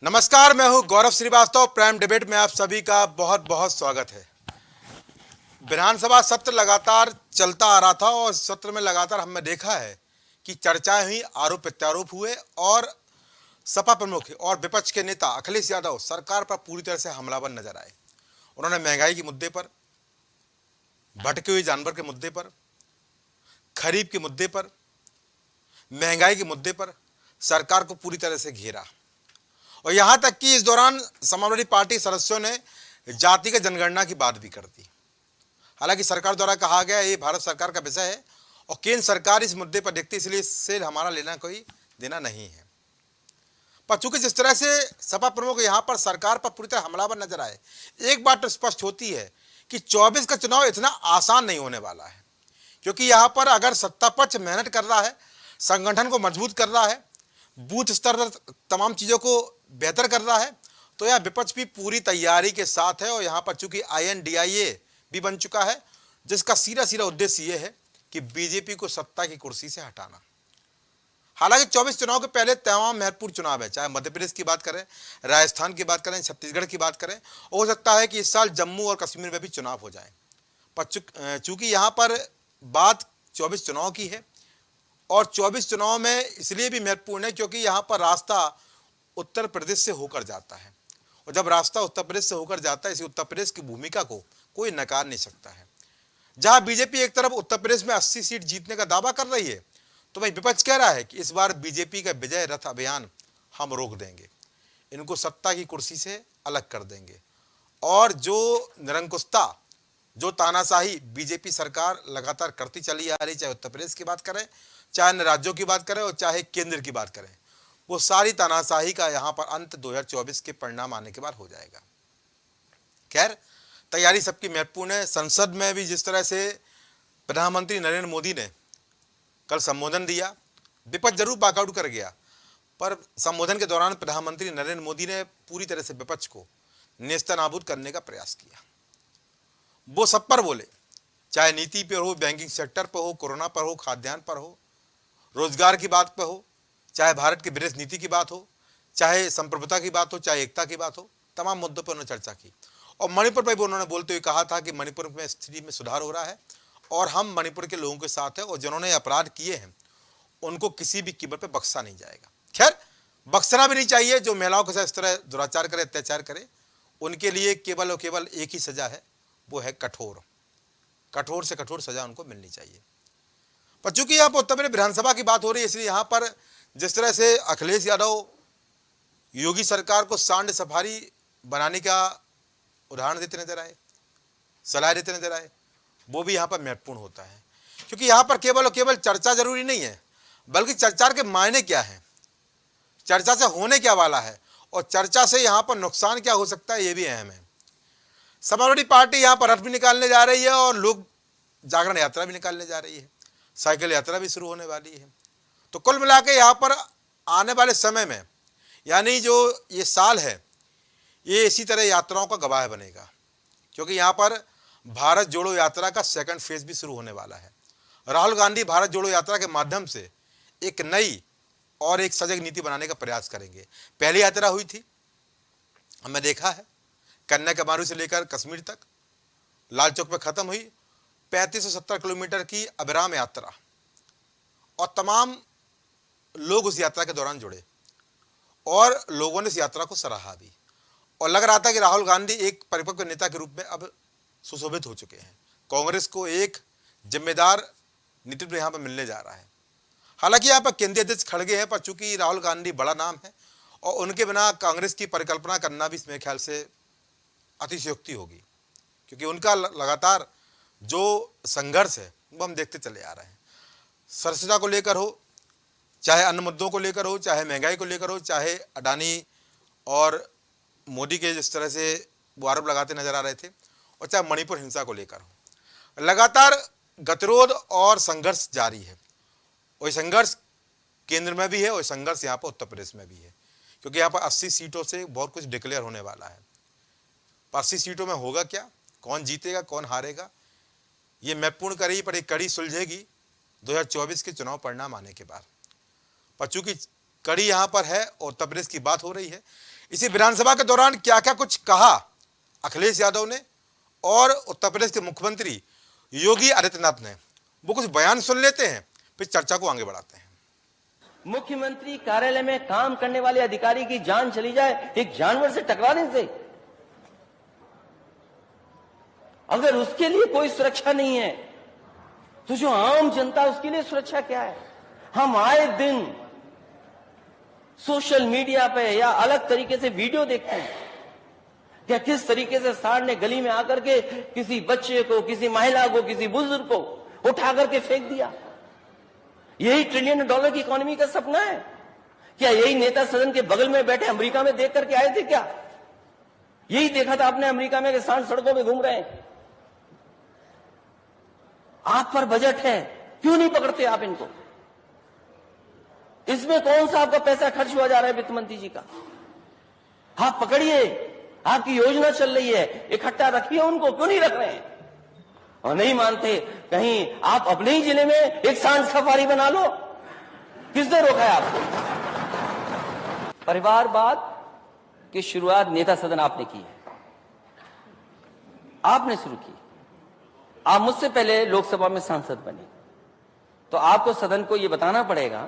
नमस्कार, मैं हूं गौरव श्रीवास्तव। प्राइम डिबेट में आप सभी का बहुत बहुत स्वागत है। विधानसभा सत्र लगातार चलता आ रहा था और सत्र में लगातार हमने देखा है कि चर्चाएं हुई, आरोप प्रत्यारोप हुए और सपा प्रमुख और विपक्ष के नेता अखिलेश यादव सरकार पर पूरी तरह से हमलावर नजर आए। उन्होंने महंगाई के मुद्दे पर, भटके हुए जानवर के मुद्दे पर, खरीफ के मुद्दे पर, महंगाई के मुद्दे पर सरकार को पूरी तरह से घेरा और यहां तक कि इस दौरान समाजवादी पार्टी सदस्यों ने जातिगत जनगणना की बात भी कर दी। हालांकि सरकार द्वारा कहा गया ये भारत सरकार का विषय है और केंद्र सरकार इस मुद्दे पर देखती, इसलिए इससे हमारा लेना कोई देना नहीं है। पर चूंकि जिस तरह से सपा प्रमुख यहां पर सरकार पर पूरी तरह हमलावर नजर आए, एक बात तो स्पष्ट होती है कि 24 का चुनाव इतना आसान नहीं होने वाला है, क्योंकि यहां पर अगर सत्ता पक्ष मेहनत कर रहा है, संगठन को मजबूत कर रहा है, बूथ स्तर पर तमाम चीजों को बेहतर कर रहा है, तो यह विपक्ष भी पूरी तैयारी के साथ है। और यहां पर चूंकि INDIA भी बन चुका है, जिसका सीधा सीधा उद्देश्य यह है कि बीजेपी को सत्ता की कुर्सी से हटाना। हालांकि 24 चुनाव के पहले तमाम महत्वपूर्ण चुनाव है, चाहे मध्य प्रदेश की बात करें, राजस्थान की बात करें, छत्तीसगढ़ की बात करें, हो सकता है कि इस साल जम्मू और कश्मीर में भी चुनाव हो जाए। पर चूंकि यहां पर बात 24 चुनाव की है और 24 चुनाव में इसलिए भी महत्वपूर्ण है क्योंकि यहां पर रास्ता उत्तर प्रदेश से होकर जाता है और जब रास्ता उत्तर प्रदेश से होकर जाता है, इसी उत्तर प्रदेश की भूमिका को कोई नकार नहीं सकता है। जहां बीजेपी एक तरफ उत्तर प्रदेश में 80 सीट जीतने का दावा कर रही है, तो भाई विपक्ष कह रहा है कि इस बार बीजेपी का विजय रथ अभियान हम रोक देंगे, इनको सत्ता की कुर्सी से अलग कर देंगे। और जो निरंकुशता, जो तानाशाही बीजेपी सरकार लगातार करती चली आ रही, चाहे उत्तर प्रदेश की बात करें, चाहे अन्य राज्यों की बात करें और चाहे केंद्र की बात करें, वो सारी तानाशाही का यहां पर अंत 2024 के परिणाम आने के बाद हो जाएगा। खैर, तैयारी सबकी महत्वपूर्ण है। संसद में भी जिस तरह से प्रधानमंत्री नरेंद्र मोदी ने कल संबोधन दिया, विपक्ष जरूर वॉकआउट कर गया, पर संबोधन के दौरान प्रधानमंत्री नरेंद्र मोदी ने पूरी तरह से विपक्ष को नेस्तनाबूद करने का प्रयास किया। वो सब पर बोले, चाहे नीति पर हो, बैंकिंग सेक्टर पर हो, कोरोना पर हो, खाद्यान्न पर हो, रोजगार की बात पर हो, चाहे भारत की विदेश नीति की बात हो, चाहे संप्रभुता की बात हो, चाहे एकता की बात हो, तमाम मुद्दों पर उन्होंने चर्चा की। और मणिपुर पर भी उन्होंने बोलते हुए कहा था कि मणिपुर में स्थिति में सुधार हो रहा है और हम मणिपुर के लोगों के साथ हैं और जिन्होंने अपराध किए हैं उनको किसी भी कीमत पर बख्शा नहीं जाएगा। खैर, बख्शना भी नहीं चाहिए। जो महिलाओं के साथ इस तरह दुराचार करे, अत्याचार करे, उनके लिए केवल और केवल एक ही सजा है, वो है कठोर, कठोर से कठोर सजा उनको मिलनी चाहिए। पर चूंकि यहाँ पर उत्तर प्रदेश विधानसभा की बात हो रही है, इसलिए यहाँ पर जिस तरह से अखिलेश यादव योगी सरकार को सांड सफारी बनाने का उदाहरण देते नजर आए, सलाह देते नजर आए, वो भी यहाँ पर महत्वपूर्ण होता है। क्योंकि यहाँ पर केवल और केवल चर्चा जरूरी नहीं है, बल्कि चर्चा के मायने क्या है, चर्चा से होने क्या वाला है और चर्चा से यहाँ पर नुकसान क्या हो सकता है, ये भी अहम है। समाजवादी पार्टी यहाँ पर रथ भी निकालने जा रही है और लोक जागरण यात्रा भी निकालने जा रही है, साइकिल यात्रा भी शुरू होने वाली है। तो कुल मिला के यहाँ पर आने वाले समय में, यानी जो ये साल है, ये इसी तरह यात्राओं का गवाह बनेगा, क्योंकि यहाँ पर भारत जोड़ो यात्रा का सेकंड फेज भी शुरू होने वाला है। राहुल गांधी भारत जोड़ो यात्रा के माध्यम से एक नई और एक सजग नीति बनाने का प्रयास करेंगे। पहली यात्रा हुई थी, हमने देखा है, कन्याकुमारी से लेकर कश्मीर तक, लाल चौक पर खत्म हुई 3570 किलोमीटर की अविराम यात्रा और तमाम लोग उस यात्रा के दौरान जुड़े और लोगों ने इस यात्रा को सराहा भी और लग रहा था कि राहुल गांधी एक परिपक्व नेता के रूप में अब सुशोभित हो चुके हैं। कांग्रेस को एक जिम्मेदार नेतृत्व यहां पर मिलने जा रहा है। हालांकि यहां पर केंद्रीय अध्यक्ष खड़गे हैं, पर चूंकि राहुल गांधी बड़ा नाम है और उनके बिना कांग्रेस की परिकल्पना करना भी मेरे ख्याल से अतिशयोक्ति होगी, क्योंकि उनका लगातार जो संघर्ष है वो हम देखते चले आ रहे हैं। सदस्यता को लेकर हो, चाहे अन्य मुद्दों को लेकर हो, चाहे महंगाई को लेकर हो, चाहे अडानी और मोदी के जिस तरह से वो आरोप लगाते नजर आ रहे थे, और चाहे मणिपुर हिंसा को लेकर हो, लगातार गतिरोध और संघर्ष जारी है। और संघर्ष केंद्र में भी है और संघर्ष यहाँ पर उत्तर प्रदेश में भी है, क्योंकि यहाँ पर 80 सीटों से बहुत कुछ डिक्लेयर होने वाला है। 80 सीटों में होगा क्या, कौन जीतेगा कौन हारेगा, ये महत्वपूर्ण कड़ी पर एक कड़ी सुलझेगी 2024 के चुनाव परिणाम आने के बाद। पर चूंकि कड़ी यहाँ पर है और उत्तर प्रदेश की बात हो रही है, इसी विधानसभा के दौरान क्या क्या कुछ कहा अखिलेश यादव ने और उत्तर प्रदेश के मुख्यमंत्री योगी आदित्यनाथ ने, वो कुछ बयान सुन लेते हैं, फिर चर्चा को आगे बढ़ाते हैं। मुख्यमंत्री कार्यालय में काम करने वाले अधिकारी की जान चली जाए एक जानवर से टकराने से, अगर उसके लिए कोई सुरक्षा नहीं है तो जो आम जनता उसके लिए सुरक्षा क्या है? हम आए दिन सोशल मीडिया पे या अलग तरीके से वीडियो देखते हैं क्या किस तरीके से सांड ने गली में आकर के किसी बच्चे को, किसी महिला को, किसी बुजुर्ग को उठा करके फेंक दिया। यही $1 ट्रिलियन की इकोनॉमी का सपना है क्या? यही नेता सदन के बगल में बैठे अमेरिका में देख करके आए थे क्या? यही देखा था आपने अमेरिका में कि सांड सड़कों में घूम रहे हैं। आप पर बजट है, क्यों नहीं पकड़ते आप इनको? इसमें कौन सा आपका पैसा खर्च हुआ जा रहा है वित्त मंत्री जी का? आप पकड़िए, आपकी योजना चल रही है, इकट्ठा रखिए उनको, क्यों नहीं रख रहे हैं? और नहीं मानते, कहीं आप अपने ही जिले में एक सांड सफारी बना लो। किसने रोका है आपको? परिवारवाद की शुरुआत नेता सदन आपने की है, आपने शुरू की। आप मुझसे पहले लोकसभा में सांसद बने, तो आपको सदन को यह बताना पड़ेगा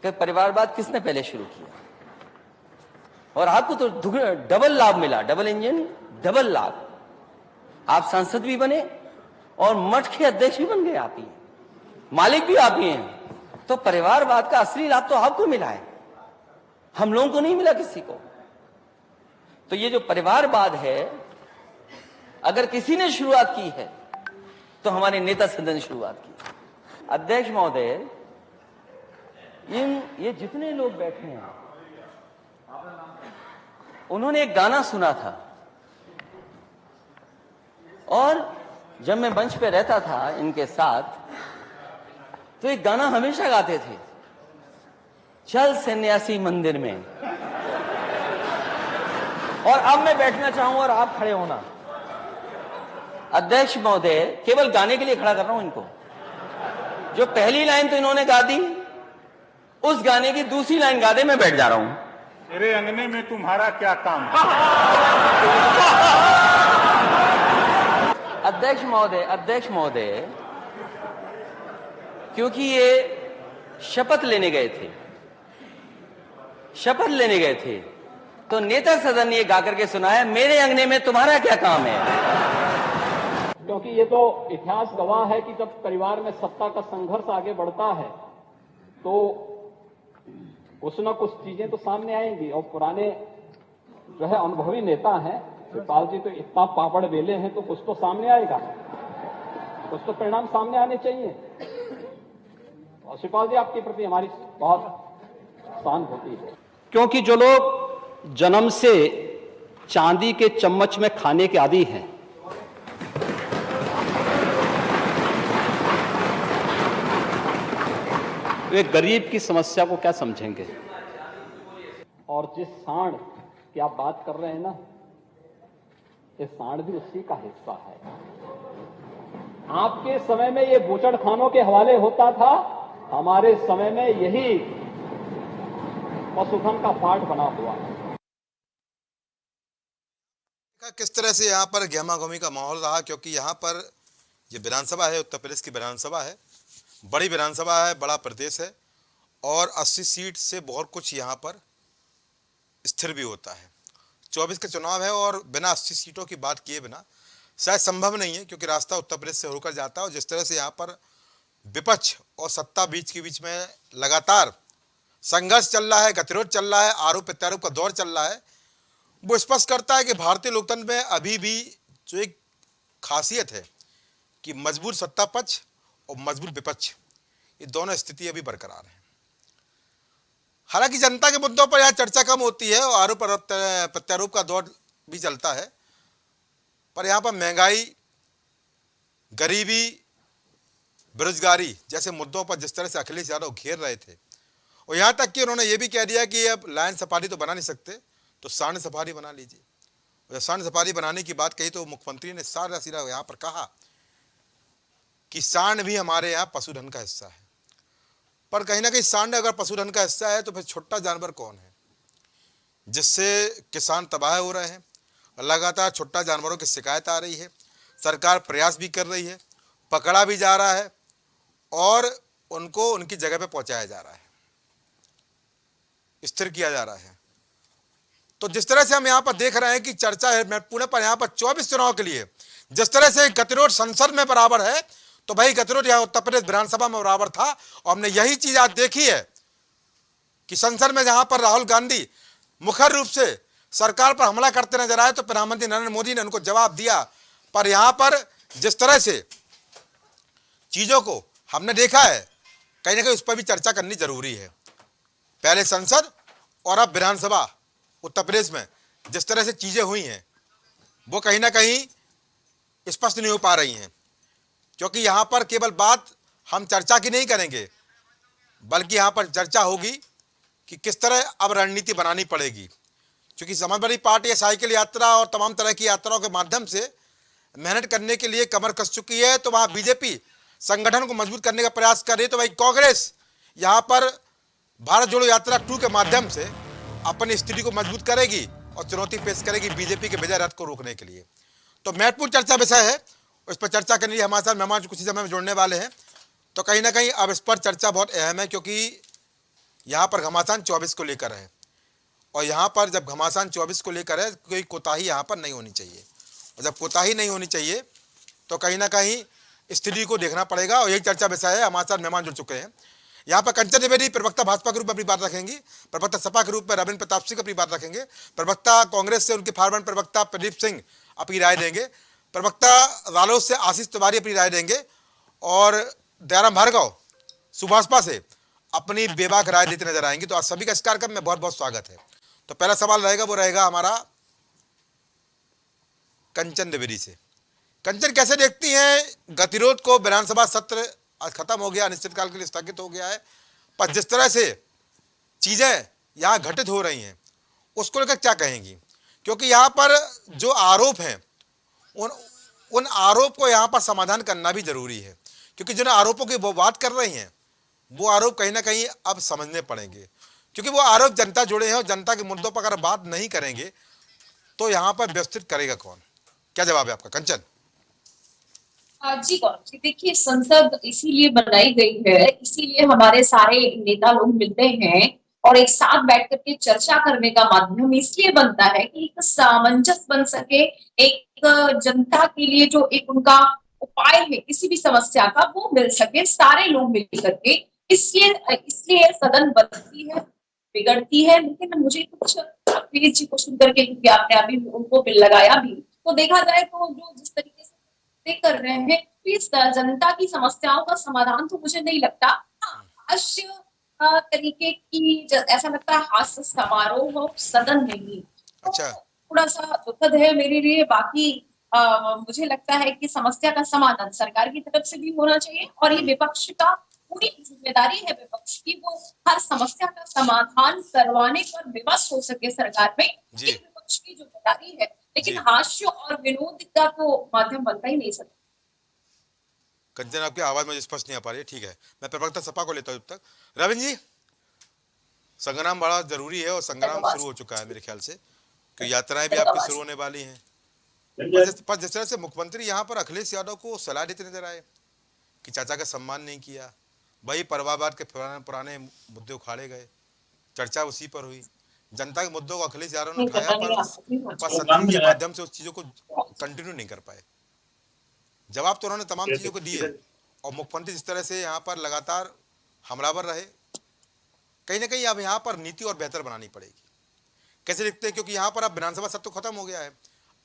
कि परिवारवाद किसने पहले शुरू किया। और आपको तो डबल लाभ मिला, डबल इंजन, डबल लाभ। आप सांसद भी बने और मठ के अध्यक्ष भी बन गए, आप ही मालिक भी आप ही हैं। तो परिवारवाद का असली लाभ तो आपको मिला है, हम लोगों को नहीं मिला किसी को। तो ये जो परिवारवाद है, अगर किसी ने शुरुआत की है तो हमारे नेता सदन ने शुरुआत की। अध्यक्ष महोदय, ये जितने लोग बैठे हैं, उन्होंने एक गाना सुना था, और जब मैं मंच पे रहता था इनके साथ तो एक गाना हमेशा गाते थे, चल सन्यासी मंदिर में। और अब मैं बैठना चाहूं और आप खड़े होना। अध्यक्ष महोदय, केवल गाने के लिए खड़ा कर रहा हूं इनको। जो पहली लाइन तो इन्होंने गा दी, उस गाने की दूसरी लाइन गा दे, मैं बैठ जा रहा हूं। मेरे अंगने में तुम्हारा क्या काम है? अध्यक्ष महोदय, क्योंकि ये शपथ लेने गए थे, तो नेता सदन ने ये गा करके सुनाया, मेरे अंगने में तुम्हारा क्या काम है। क्योंकि ये तो इतिहास गवाह है कि जब परिवार में सत्ता का संघर्ष आगे बढ़ता है तो कुछ न कुछ चीजें तो सामने आएंगी। और पुराने जो है अनुभवी नेता हैं, शिवपाल जी तो इतना पापड़ बेले हैं, तो कुछ तो सामने आएगा, कुछ तो परिणाम सामने आने चाहिए। और शिवपाल जी, आपके प्रति हमारी बहुत सहानुभूति है, क्योंकि जो लोग जन्म से चांदी के चम्मच में खाने के आदी हैं, वे गरीब की समस्या को क्या समझेंगे। और जिस सांड की आप बात कर रहे हैं ना, ये सांड भी उसी का हिस्सा है। आपके समय में ये बूचड़खानों के हवाले होता था, हमारे समय में यही पशुधन का पाठ बना हुआ है। किस तरह से यहाँ पर गहमा-गहमी का माहौल रहा, क्योंकि यहाँ पर ये विधानसभा है, उत्तर प्रदेश की विधानसभा है, बड़ी विधानसभा है, बड़ा प्रदेश है, और 80 सीट से बहुत कुछ यहाँ पर स्थिर भी होता है। 24 का चुनाव है और बिना 80 सीटों की बात किए बिना शायद संभव नहीं है, क्योंकि रास्ता उत्तर प्रदेश से होकर जाता है। और जिस तरह से यहाँ पर विपक्ष और सत्ता बीच के बीच में लगातार संघर्ष चल रहा है, गतिरोध चल रहा है, आरोप प्रत्यारोप का दौर चल रहा है, वो स्पष्ट करता है कि भारतीय लोकतंत्र में अभी भी जो एक खासियत है कि मजबूत सत्ता पक्ष और मजबूत विपक्ष, ये दोनों स्थिति अभी बरकरार है। हालांकि जनता के मुद्दों पर यहाँ चर्चा कम होती है और आरोप प्रत्यारोप का दौर भी चलता है, पर यहाँ पर महंगाई, गरीबी, बेरोजगारी जैसे मुद्दों पर जिस तरह से अखिलेश यादव घेर रहे थे, और यहाँ तक कि उन्होंने ये भी कह दिया कि अब लायन सफारी तो बना नहीं सकते, तो सांड सफारी बना लीजिए। और सांड सफारी बनाने की बात कही तो मुख्यमंत्री ने सारा सिरा यहाँ पर कहा कि सांड भी हमारे यहाँ पशुधन का हिस्सा है। पर कहीं ना कहीं सांड अगर पशुधन का हिस्सा है तो फिर छोटा जानवर कौन है? जिससे किसान तबाह हो रहे हैं। लगातार छुट्टा जानवरों की शिकायत आ रही है। सरकार प्रयास भी कर रही है, पकड़ा भी जा रहा है और उनको उनकी जगह पे पहुंचाया जा रहा है, स्थिर किया जा रहा है। तो जिस तरह से हम यहाँ पर देख रहे हैं कि चर्चा है महत्वपूर्ण पर, यहाँ पर 24 चुनाव के लिए जिस तरह से गतिरोध संसद में बराबर है, तो भाई गतिरोध यहाँ उत्तर प्रदेश विधानसभा में बराबर था। और हमने यही चीज आज देखी है कि संसद में जहां पर राहुल गांधी मुखर रूप से सरकार पर हमला करते नजर आए, तो प्रधानमंत्री नरेंद्र मोदी ने उनको जवाब दिया। पर यहां पर जिस तरह से चीजों को हमने देखा है, कहीं ना कहीं उस पर भी चर्चा करनी जरूरी है। पहले संसद और अब विधानसभा उत्तर प्रदेश में जिस तरह से चीजें हुई हैं, वो कहीं ना कहीं स्पष्ट नहीं हो पा रही हैं, क्योंकि यहां पर केवल बात हम चर्चा की नहीं करेंगे, बल्कि यहां पर चर्चा होगी कि किस तरह अब रणनीति बनानी पड़ेगी। क्योंकि समाजवादी पार्टी साइकिल यात्रा और तमाम तरह की यात्राओं के माध्यम से मेहनत करने के लिए कमर कस चुकी है, तो वहां बीजेपी संगठन को मजबूत करने का प्रयास कर रही है। तो भाई कांग्रेस यहां पर भारत जोड़ो यात्रा 2 के माध्यम से अपनी स्थिति को मजबूत करेगी और चुनौती पेश करेगी बीजेपी के विजय रथ को रोकने के लिए। तो महत्वपूर्ण चर्चा विषय है, उस पर चर्चा करने के लिए हमारे साथ मेहमान कुछ ही समय में जुड़ने वाले हैं। तो कहीं ना कहीं अब इस पर चर्चा बहुत अहम है, क्योंकि यहाँ पर घमासान 24 को लेकर है, और यहाँ पर जब घमासान 24 को लेकर है, कोई कोताही यहाँ पर नहीं होनी चाहिए। और जब कोताही नहीं होनी चाहिए तो कहीं ना कहीं स्थिति को देखना पड़ेगा, और यही चर्चा विषय है। हमारे साथ मेहमान जुड़ चुके हैं। यहाँ पर कंचन द्विवेदी प्रवक्ता भाजपा के रूप में अपनी बात रखेंगी, प्रवक्ता सपा के रूप में रविंद्र प्रताप सिंह अपनी बात रखेंगे, प्रवक्ता कांग्रेस से उनके फार्मर प्रवक्ता प्रदीप सिंह अपनी राय देंगे, प्रवक्ता रालोद से आशीष तिवारी अपनी राय देंगे, और दयाराम भार्गव सुभाषपा से अपनी बेबाक राय देते नजर आएंगे। तो आज सभी का इस कार्यक्रम में बहुत बहुत स्वागत है। तो पहला सवाल रहेगा, वो रहेगा हमारा कंचन द्विवेदी से। कंचन, कैसे देखती हैं गतिरोध को? विधानसभा सत्र आज खत्म हो गया, अनिश्चितकाल के लिए स्थगित हो गया है, पर जिस तरह से चीजें यहाँ घटित हो रही हैं उसको लेकर क्या कहेंगी? क्योंकि यहाँ पर जो आरोप हैं उन आरोप को यहाँ पर समाधान करना भी जरूरी है, क्योंकि जिन आरोपों की वो बात कर रही हैं वो आरोप कहीं ना कहीं अब समझने पड़ेंगे, क्योंकि वो आरोप जनता जुड़े हैं, और जनता के मुद्दों पर अगर बात नहीं करेंगे तो यहाँ पर व्यवस्थित करेगा कौन? क्या जवाब है आपका कंचन? जी गौरव जी, देखिए संसद इसीलिए बनाई गई है, इसीलिए हमारे सारे नेता लोग मिलते हैं और एक साथ बैठ करके चर्चा करने का माध्यम इसलिए बनता है कि एक सामंजस्य बन सके, एक जनता के लिए जो एक उनका उपाय है किसी भी समस्या का वो मिल सके, सारे लोग मिल करके। इसलिए इसलिए सदन बनती है, बिगड़ती है। लेकिन मुझे कुछ अखिलेश जी को सुनकर के, क्योंकि आपने अभी उनको बिल लगाया भी, तो देखा जाए तो जो जिस तरीके से कर रहे हैं, इस जनता की समस्याओं का समाधान तो मुझे नहीं लगता। हास्य तरीके की ऐसा लगता है हास्य समारोह हो सदन में ही, अच्छा, थोड़ा सा दुखद है मेरे लिए। बाकी मुझे लगता है कि समस्या का समाधान सरकार की तरफ से भी होना चाहिए, और ये विपक्ष का पूरी जिम्मेदारी है विपक्ष की, वो हर समस्या का समाधान करवाने पर विवश हो सके सरकार में, ये विपक्ष की जिम्मेदारी है। लेकिन हास्य और विनोद का तो माध्यम बनता ही नहीं सकता। कंचन, आपकी आवाज मुझे स्पष्ट नहीं आ पा रही है। ठीक है, मैं प्रवक्ता सपा को लेता हूं तब तक। रविंद्र जी, संग्राम बड़ा जरूरी है, और संग्राम शुरू हो चुका है मेरे ख्याल से, कि यात्राएं भी आपकी शुरू होने वाली हैं। पर जिस तरह से मुख्यमंत्री यहाँ पर अखिलेश यादव को सलाह देते नजर आए कि चाचा का सम्मान नहीं किया, वही परिवारवाद के पुराने मुद्दे उखाड़े गए, चर्चा उसी पर हुई, जनता के मुद्दों को अखिलेश यादव ने उठाया, पर सदन के माध्यम से उस चीजों को कंटिन्यू नहीं कर पाए। जवाब तो उन्होंने तमाम चीजों को दिए, और मुख्यमंत्री जिस तरह से यहाँ पर लगातार हमलावर रहे, कहीं ना कहीं अब यहाँ पर नीति और बेहतर बनानी पड़ेगी। कैसे लिखते हैं? क्योंकि यहाँ पर अब विधानसभा सत्र खत्म हो गया है,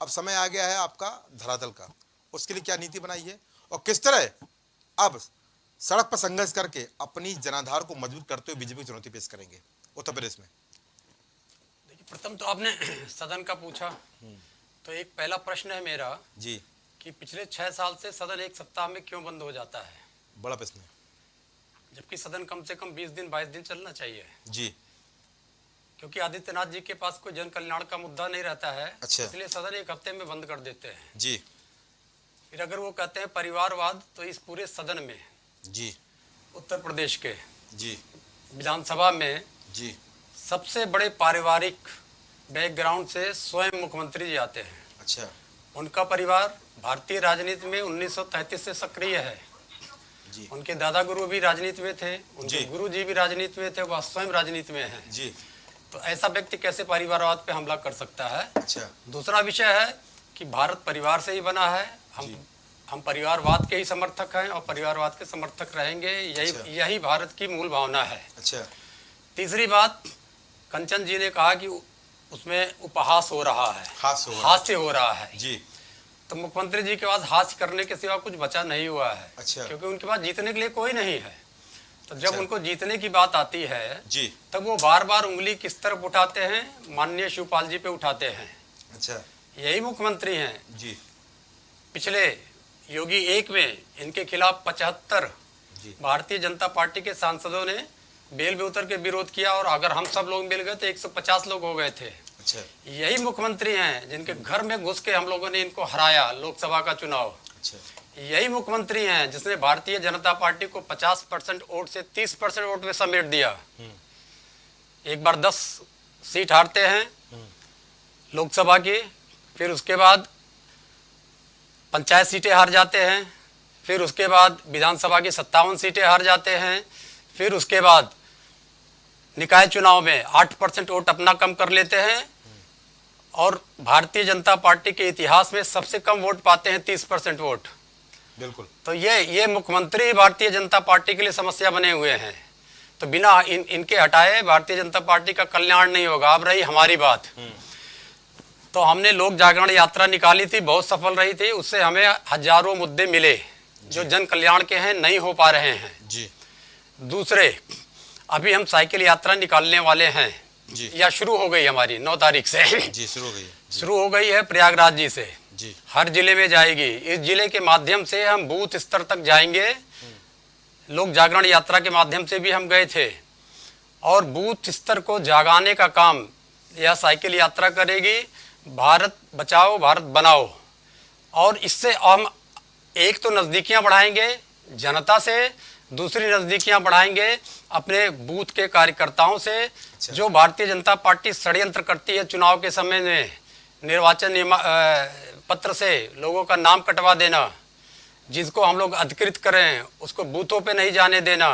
अब समय आ गया है आपका धरातल का। उसके लिए क्या नीति बनाई है, और किस तरह अब सड़क पर संघर्ष करके अपनी जनाधार को मजबूत करते हुए बीजेपी की चुनौती पेश करेंगे उत्तर प्रदेश में? देखिए, प्रथम तो आपने सदन का पूछा, तो एक पहला प्रश्न है मेरा जी कि पिछले 6 साल से सदन एक सप्ताह में क्यों बंद हो जाता है? बड़ा प्रश्न है, जबकि सदन कम से कम 20 दिन 22 दिन चलना चाहिए जी, क्योंकि आदित्यनाथ जी के पास कोई जन कल्याण का मुद्दा नहीं रहता है। अच्छा, इसलिए सदन एक हफ्ते में बंद कर देते हैं जी। फिर अगर वो कहते हैं परिवारवाद, तो इस पूरे सदन में जी उत्तर प्रदेश के जी विधानसभा में जी सबसे बड़े पारिवारिक बैकग्राउंड से स्वयं मुख्यमंत्री जी आते हैं। अच्छा उनका परिवार भारतीय राजनीति में 1933 से सक्रिय है। जी उनके दादा गुरु भी राजनीति में थे, उनके जी। गुरु जी भी राजनीति में थे, वह स्वयं राजनीति में हैं। जी। तो ऐसा व्यक्ति कैसे परिवारवाद पे हमला कर सकता है? अच्छा दूसरा विषय है कि भारत परिवार से ही बना है। हम परिवारवाद के ही समर्थक हैं और परिवारवाद के समर्थक रहेंगे। अच्छा। यही भारत की मूल भावना है। अच्छा तीसरी बात, कंचन जी ने कहा कि उसमें उपहास हो रहा है, हास्य हो रहा है। जी। तो मुख्यमंत्री जी के पास हास्य करने के सिवा कुछ बचा नहीं हुआ है। अच्छा। क्योंकि उनके पास जीतने के लिए कोई नहीं है। तो जब अच्छा। उनको जीतने की बात आती है जी। तब वो बार बार उंगली किस तरफ उठाते हैं? माननीय शिवपाल जी पे उठाते हैं। अच्छा यही मुख्यमंत्री हैं। जी। पिछले योगी 1 में इनके खिलाफ 75 जी। भारतीय जनता पार्टी के सांसदों ने बेल में उतर के विरोध किया और अगर हम सब लोग मिल गए तो 150 लोग हो गए थे। अच्छा यही मुख्यमंत्री हैं जिनके घर में घुस के हम लोगों ने इनको हराया लोकसभा का चुनाव। अच्छा यही मुख्यमंत्री हैं जिसने भारतीय जनता पार्टी को 50% वोट से 30% वोट में समेट दिया। एक बार 10 सीट हारते हैं लोकसभा की, फिर उसके बाद पंचायत सीटें हार जाते हैं, फिर उसके बाद विधानसभा की 57 सीटें हार जाते हैं, फिर उसके बाद निकाय चुनाव में 8% वोट अपना कम कर लेते हैं और भारतीय जनता पार्टी के इतिहास में सबसे कम वोट पाते हैं 30% वोट। बिल्कुल। तो ये मुख्यमंत्री भारतीय जनता पार्टी के लिए समस्या बने हुए हैं। तो बिना इनके हटाए भारतीय जनता पार्टी का कल्याण नहीं होगा। अब रही हमारी बात, तो हमने लोक जागरण यात्रा निकाली थी, बहुत सफल रही थी। उससे हमें हजारों मुद्दे मिले जो जन कल्याण के हैं, नहीं हो पा रहे हैं। जी। दूसरे, अभी हम साइकिल यात्रा निकालने वाले हैं जी। या शुरू हो गई हमारी 9 तारीख से। जी शुरू हो गई है। शुरू हो गई है प्रयागराज जी से। जी। हर जिले में जाएगी। इस जिले के माध्यम से हम बूथ स्तर तक जाएंगे। लोक जागरण यात्रा के माध्यम से भी हम गए थे और बूथ स्तर को जागाने का काम यह साइकिल यात्रा करेगी। भारत बचाओ भारत बनाओ। और इससे हम एक तो नज़दीकियां बढ़ाएंगे जनता से, दूसरी नज़दीकियां बढ़ाएंगे अपने बूथ के कार्यकर्ताओं से। जो भारतीय जनता पार्टी षड्यंत्र करती है चुनाव के समय में, निर्वाचन पत्र से लोगों का नाम कटवा देना, जिसको हम लोग अधिकृत करें उसको बूथों पे नहीं जाने देना,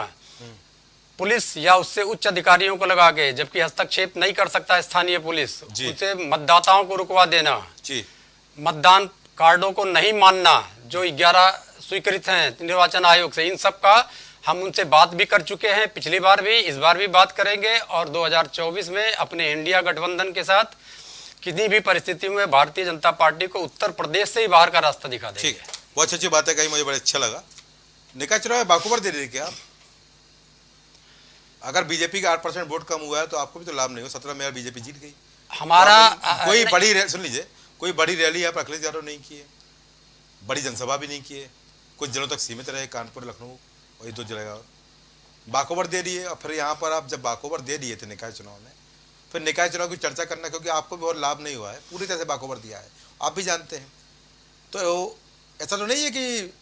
पुलिस या उससे उच्च अधिकारियों को लगा के, जबकि हस्तक्षेप नहीं कर सकता स्थानीय पुलिस, उसे मतदाताओं को रुकवा देना, मतदान कार्डों को नहीं मानना जो 11 स्वीकृत हैं निर्वाचन आयोग से, इन सब का हम उनसे बात भी कर चुके हैं। पिछली बार भी, इस बार भी बात करेंगे और 2024 में अपने इंडिया गठबंधन के साथ किसी भी परिस्थिति में भारतीय जनता पार्टी को उत्तर प्रदेश से ही बाहर का रास्ता दिखा देंगे। ठीक, बहुत अच्छी बात है कही, मुझे बड़ा अच्छा लगा। निकाय चुनाव में बाखूबर दे रही क्या आप? अगर बीजेपी का 8% वोट कम हुआ है तो आपको भी तो लाभ नहीं हो। 17 में यार बीजेपी जीत गई। हमारा कोई बड़ी सुन लीजिए, कोई बड़ी रैली आप अखिलेश यादव नहीं किए, बड़ी जनसभा भी नहीं किए, कुछ दिनों तक सीमित रहे कानपुर लखनऊ वही 2 जगह और बाखूबर दे दिए। और फिर यहाँ पर आप जब बाखूबर दे दिए थे निकाय चुनाव में, फिर निकाय चुनाव की चर्चा करना, क्योंकि आपको भी और लाभ नहीं हुआ है, पूरी तरह से बाखूबर दिया है, आप भी जानते हैं। तो ऐसा तो नहीं है कि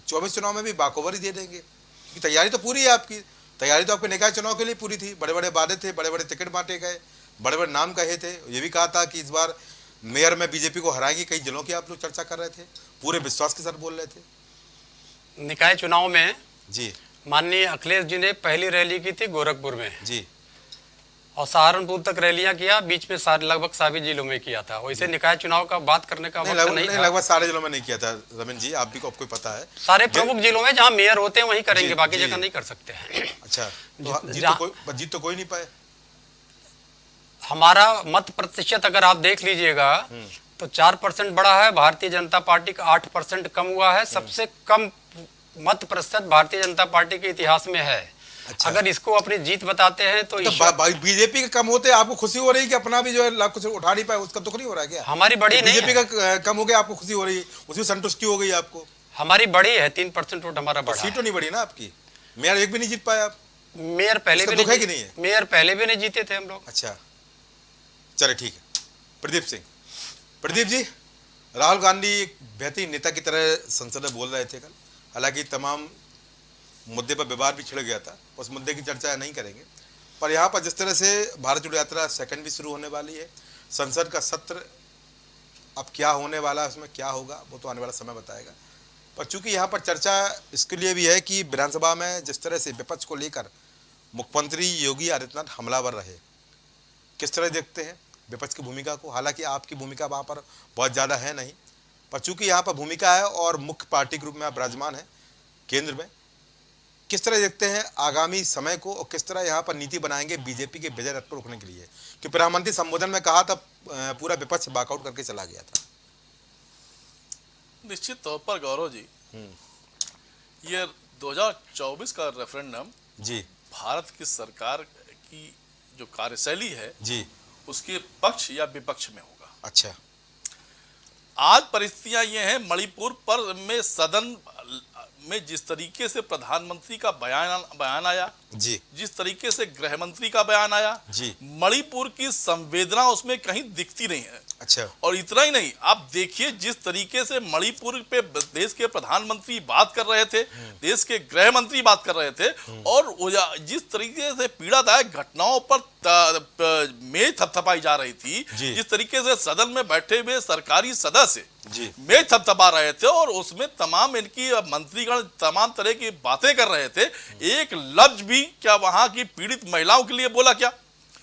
24 चुनाव में भी बाखूबर ही दे देंगे, क्योंकि तैयारी तो पूरी है आपकी। तैयारी तो आपके निकाय चुनाव के लिए पूरी थी, बड़े बड़े वादे थे, बड़े बड़े टिकट बांटे गए, बड़े बड़े नाम कहे थे। ये भी कहा था कि इस बार मेयर में बीजेपी को हराएगी, कई जिलों की आप लोग चर्चा कर रहे थे, पूरे विश्वास के साथ बोल रहे थे। निकाय चुनाव में जी माननीय अखिलेश जी ने पहली रैली की थी गोरखपुर में जी, और सहारनपुर तक रैलियां किया, बीच में लगभग सभी जिलों में किया था। वैसे निकाय चुनाव का बात करने का वक्त नहीं था। लगभग सारे जिलों में नहीं किया था रमन जी, आप भी आपको पता है। सारे प्रमुख जिलों में जहां मेयर होते हैं वहीं करेंगे, बाकी जगह नहीं कर सकते हैं। अच्छा, तो जीत तो कोई नहीं पाए। हमारा मत प्रतिशत अगर आप देख लीजिएगा तो 4% बढ़ा है, भारतीय जनता पार्टी का 8% कम हुआ है। सबसे कम मत प्रतिशत भारतीय जनता पार्टी के इतिहास में है। अच्छा। अगर इसको अपनी जीत बताते हैं तो बीजेपी के कम होते आपको खुशी हो रही कि अपना भी जो है लाभ कुछ उठा नहीं पाए, उसका दुख नहीं हो रहा है क्या? हमारी बड़ी नहीं, बीजेपी का कम हो गया आपको खुशी हो रही है, उसकी संतुष्टि हो गई आपको? हमारी बड़ी है, 3% वोट हमारा बढ़ा। सीट तो नहीं बढ़ी ना आपकी, मेयर एक भी नहीं जीत पाए आप। मेयर पहले भी नहीं, मेयर पहले भी नहीं जीते थे हम लोग। अच्छा चले ठीक है। प्रदीप सिंह, प्रदीप जी, राहुल गांधी एक बेहतरीन नेता की तरह संसद में बोल रहे थे कल, हालांकि तमाम मुद्दे पर विवाद भी छिड़ गया था, उस मुद्दे की चर्चा नहीं करेंगे। पर यहाँ पर जिस तरह से भारत जोड़ो यात्रा सेकंड भी शुरू होने वाली है, संसद का सत्र अब क्या होने वाला है, उसमें क्या होगा वो तो आने वाला समय बताएगा। पर चूंकि यहाँ पर चर्चा इसके लिए भी है कि विधानसभा में जिस तरह से विपक्ष को लेकर मुख्यमंत्री योगी आदित्यनाथ हमलावर रहे, किस तरह देखते हैं विपक्ष की भूमिका को? हालांकि आपकी भूमिका वहाँ पर बहुत ज़्यादा है नहीं, पर चूंकि यहाँ पर भूमिका है और मुख्य पार्टी के रूप में आप विराजमान हैं केंद्र में, किस तरह देखते हैं आगामी समय को और किस तरह यहाँ पर नीति बनाएंगे बीजेपी के विजय रथ को रोकने के लिए? कि प्रधानमंत्री संबोधन में कहा था पूरा विपक्ष वॉकआउट करके चला गया था। निश्चित तौर पर गौरव जी, ये 2024 का रेफरेंडम जी भारत की सरकार की जो कार्यशैली है जी उसके पक्ष या विपक्ष में होगा। अच्छा, आज परिस्थितियां ये हैं, मणिपुर पर में सदन में जिस तरीके से प्रधानमंत्री का बयान आया जी जिस तरीके से गृह मंत्री का बयान आया जी, मणिपुर की संवेदना उसमें कहीं दिखती नहीं है। अच्छा, और इतना ही नहीं, आप देखिए जिस तरीके से मणिपुर पे देश के प्रधानमंत्री बात कर रहे थे, देश के गृह मंत्री बात कर रहे थे, और जिस तरीके से पीड़ादायक घटनाओं पर मेज थपथपाई जा रही थी, जिस तरीके से सदन में बैठे हुए सरकारी सदस्य मेज थपथपा रहे थे और उसमें तमाम इनकी मंत्रीगण तमाम तरह की बातें कर रहे थे, एक लफ्ज भी क्या वहां की पीड़ित महिलाओं के लिए बोला क्या?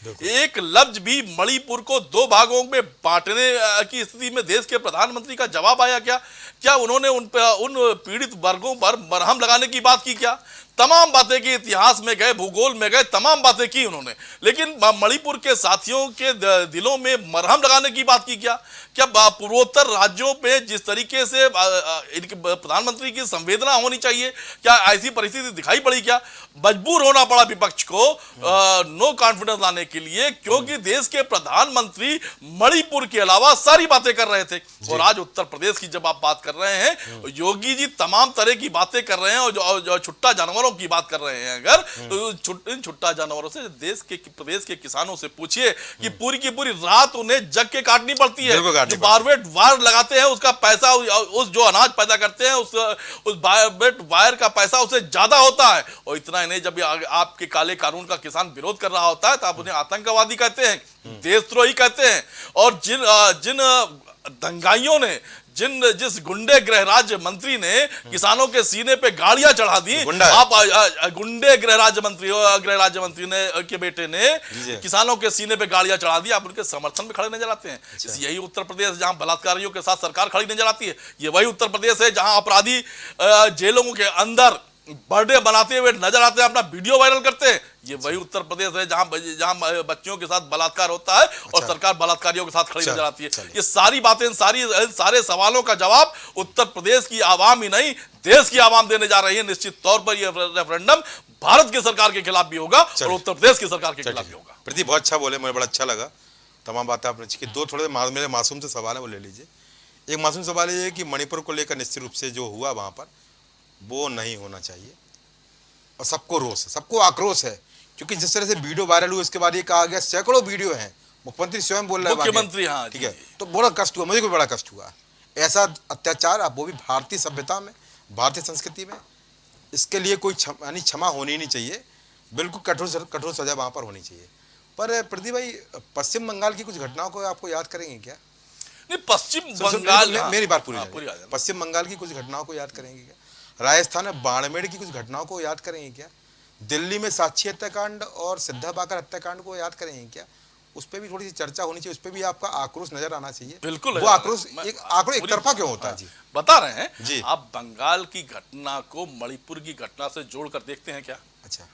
एक लफ्ज भी मणिपुर को दो भागों में बांटने की स्थिति में देश के प्रधानमंत्री का जवाब आया क्या? क्या उन्होंने उन पीड़ित वर्गों पर मरहम लगाने की बात की क्या? तमाम बातें की, इतिहास में गए, भूगोल में गए, तमाम बातें की उन्होंने, लेकिन मणिपुर के साथियों के दिलों में मरहम लगाने की बात की क्या? क्या पूर्वोत्तर राज्यों पे जिस तरीके से इनके प्रधानमंत्री की संवेदना होनी चाहिए, क्या ऐसी परिस्थिति दिखाई पड़ी क्या? मजबूर होना पड़ा विपक्ष को नो कॉन्फिडेंस लाने के लिए, क्योंकि देश के प्रधानमंत्री मणिपुर के अलावा सारी बातें कर रहे थे। और आज उत्तर प्रदेश की जब आप बात कर रहे हैं, योगी जी तमाम तरह की बातें कर रहे हैं और जो छुट्टा जानवरों की बात कर रहे हैं, अगर तो इन छुट्टा जानवरों से देश के प्रदेश के किसानों से पूछिए कि पूरी की पूरी रात उन्हें जग के काटनी पड़ती है। जो बारबेट वायर लगाते हैं उसका पैसा, उस जो अनाज पैदा करते हैं उस बारबेट वायर का पैसा उससे ज्यादा होता है। और इतना ही नहीं, जब आपके काले कानून का किसान विरोध कर रहा होता है तो आप उन्हें आतंकवादी कहते हैं, देशद्रोही कहते हैं। और जिन दंगाइयों ने जिस गुंडे गृह राज्य मंत्री ने किसानों के सीने पे गाड़ियां चढ़ा दी, आप गुंडे गृह राज्य मंत्री ने के बेटे ने किसानों के सीने पे गाड़ियां चढ़ा दी, आप उनके समर्थन में खड़े नजर आते हैं। यही उत्तर प्रदेश जहां बलात्कारियों के साथ सरकार खड़ी नजर आती है, ये वही उत्तर प्रदेश है जहां अपराधी जेलों के अंदर बर्थडे बनाते हुए नजर आते हैं, अपना वीडियो वायरल करते हैं। ये वही उत्तर प्रदेश है जहां बच्चियों के साथ बलात्कार होता है और सरकार बलात्कारियों के साथ खड़ी नजर आती है। ये सारी बातें, सारे सवालों का जवाब उत्तर प्रदेश की आवाम ही नहीं, देश की आवाम देने जा रही है। निश्चित तौर पर यह रेफरेंडम भारत की सरकार के खिलाफ भी होगा और उत्तर प्रदेश की सरकार के खिलाफ भी होगा। प्रदीप बहुत अच्छा बोले, मुझे बड़ा अच्छा लगा तमाम बातें आपने की। दो थोड़े मेरे मासूम से सवाल है वो ले लीजिए। एक मासूम सवाल ये है कि मणिपुर को लेकर निश्चित रूप से जो हुआ वहां पर वो नहीं होना चाहिए और सबको रोष है, सबको आक्रोश है, क्योंकि जिस तरह से वीडियो वायरल हुई उसके बाद ये कहा गया सैकड़ों वीडियो हैं, मुख्यमंत्री स्वयं बोल रहे हैं, मुख्यमंत्री, हाँ ठीक है, तो बड़ा कष्ट हुआ, मुझे भी बड़ा कष्ट हुआ। ऐसा अत्याचार, अब वो भी भारतीय सभ्यता में, भारतीय संस्कृति में, इसके लिए कोई क्षमा होनी ही नहीं चाहिए, बिल्कुल कठोर सजा वहाँ पर होनी चाहिए। पर प्रदीप भाई, पश्चिम बंगाल की कुछ घटनाओं को आपको याद करेंगे क्या? नहीं, पश्चिम बंगाल, मेरी बात पूरी, पश्चिम बंगाल की कुछ घटनाओं को याद करेंगे क्या? राजस्थान में बाड़मेर की कुछ घटनाओं को याद करेंगे क्या? दिल्ली में साक्षी हत्याकांड और सिद्धा बाकर हत्याकांड को याद करेंगे क्या? उस पर भी थोड़ी सी चर्चा होनी चाहिए, उस पर भी आपका आक्रोश नजर आना चाहिए। बिल्कुल, वो आक्रोश एक तरफा क्यों होता है? जी बता रहे हैं जी। आप बंगाल की घटना को मणिपुर की घटना से जोड़कर देखते हैं क्या? अच्छा,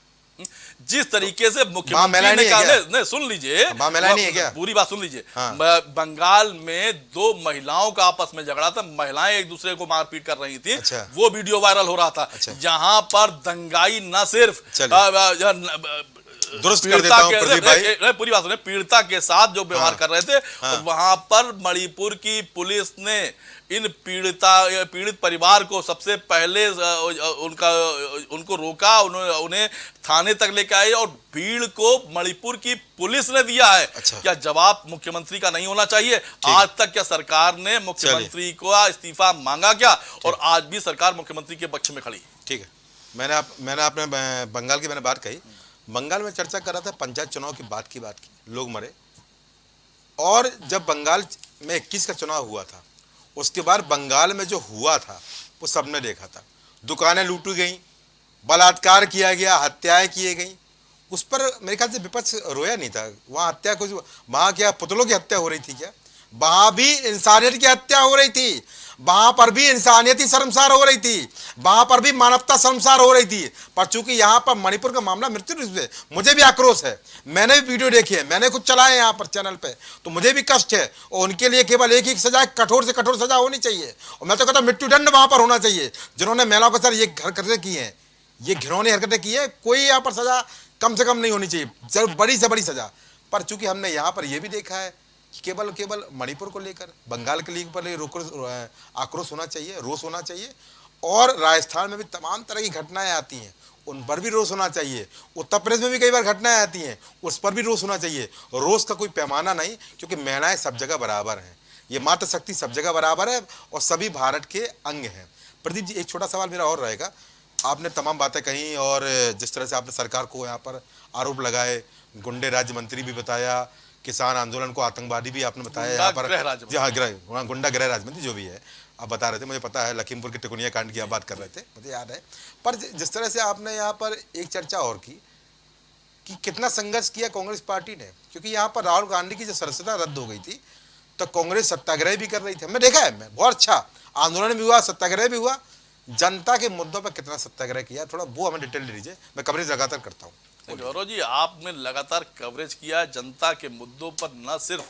जिस तरीके से मुख्यमंत्री ने कहा, नहीं सुन लीजिए, नहीं है क्या? पूरी बात सुन लीजिए। हाँ। बंगाल में दो महिलाओं का आपस में झगड़ा था, महिलाएं एक दूसरे को मारपीट कर रही थी। अच्छा। वो वीडियो वायरल हो रहा था। अच्छा। जहां पर दंगाई न सिर्फ दुरुस्त कर देता हूं प्रदीप भाई, पूरी बात सुनिए, पीड़िता के साथ जो व्यवहार कर रहे थे, वहां पर मणिपुर की पुलिस ने इन पीड़ित परिवार को सबसे पहले उनको रोका, उन्हें थाने तक लेकर आए और भीड़ को मणिपुर की पुलिस ने दिया है। अच्छा। क्या जवाब मुख्यमंत्री का नहीं होना चाहिए? आज तक क्या सरकार ने मुख्यमंत्री को इस्तीफा मांगा क्या? और आज भी सरकार मुख्यमंत्री के पक्ष में खड़ी। ठीक है, मैंने आपने बंगाल की मैंने बात कही, बंगाल में चर्चा कर रहा था पंचायत चुनाव की बात की, लोग मरे। और जब बंगाल में 21 का चुनाव हुआ था, उसके बाद बंगाल में जो हुआ था वो सबने देखा था। दुकानें लूटी गई, बलात्कार किया गया, हत्याएं किए गई। उस पर मेरे ख्याल से विपक्ष रोया नहीं था। वहाँ हत्या कुछ, वहाँ क्या पुतलों की हत्या हो रही थी क्या? वहाँ भी इंसानियत की हत्या हो रही थी, वहाँ पर भी इंसानियती शर्मसार हो रही थी, वहाँ पर भी मानवता शर्मसार हो रही थी। पर चूंकि यहाँ पर मणिपुर का मामला मृत्यु पे मुझे भी आक्रोश है, मैंने भी वीडियो देखी है, मैंने खुद चलाए यहाँ पर चैनल पे, तो मुझे भी कष्ट है। और उनके लिए केवल एक ही सजा, कठोर से कठोर सजा होनी चाहिए। और मैं तो कहता हूँ मृत्युदंड वहाँ पर होना चाहिए। जिन्होंने महिलाओं के साथ ये हरकतें की हैं, ये घिनौनी हरकतें की है, कोई यहाँ पर सजा कम से कम नहीं होनी चाहिए, बड़ी से बड़ी सजा। पर चूंकि हमने यहाँ पर यह भी देखा है कि केवल मणिपुर को लेकर, बंगाल के लिए पर आक्रोश होना चाहिए, रोष होना चाहिए। और राजस्थान में भी तमाम तरह की घटनाएं आती हैं, उन पर भी रोष होना चाहिए। उत्तर प्रदेश में भी कई बार घटनाएं आती हैं, उस पर भी रोष होना चाहिए। रोष का कोई पैमाना नहीं, क्योंकि महिलाएं सब जगह बराबर हैं, ये मातृशक्ति सब जगह बराबर है और सभी भारत के अंग हैं। प्रदीप जी, एक छोटा सवाल मेरा और रहेगा। आपने तमाम बातें कही और जिस तरह से आपने सरकार को यहाँ पर आरोप लगाए, गुंडे राज्य मंत्री भी बताया, किसान आंदोलन को आतंकवादी भी आपने बताया, यहाँ पर जी हाँ गुंडा गृह राज्य मंत्री जो भी है आप बता रहे थे, मुझे पता है लखीमपुर के टिकुनिया कांड की आप बात कर रहे थे, मुझे याद है। पर जिस तरह से आपने यहाँ पर एक चर्चा और की कि कितना संघर्ष किया कांग्रेस पार्टी ने, क्योंकि यहाँ पर राहुल गांधी की जो सदस्यता रद्द हो गई थी तो कांग्रेस सत्याग्रह भी कर रही थी, हमने देखा है। मैं बहुत अच्छा आंदोलन भी हुआ, सत्याग्रह भी हुआ। जनता के मुद्दों पर कितना सत्याग्रह किया, थोड़ा वो हमें डिटेल दे दीजिए। मैं कवरेज लगातार करता हूँ। गौरव जी, आपने लगातार कवरेज किया जनता के मुद्दों पर। न सिर्फ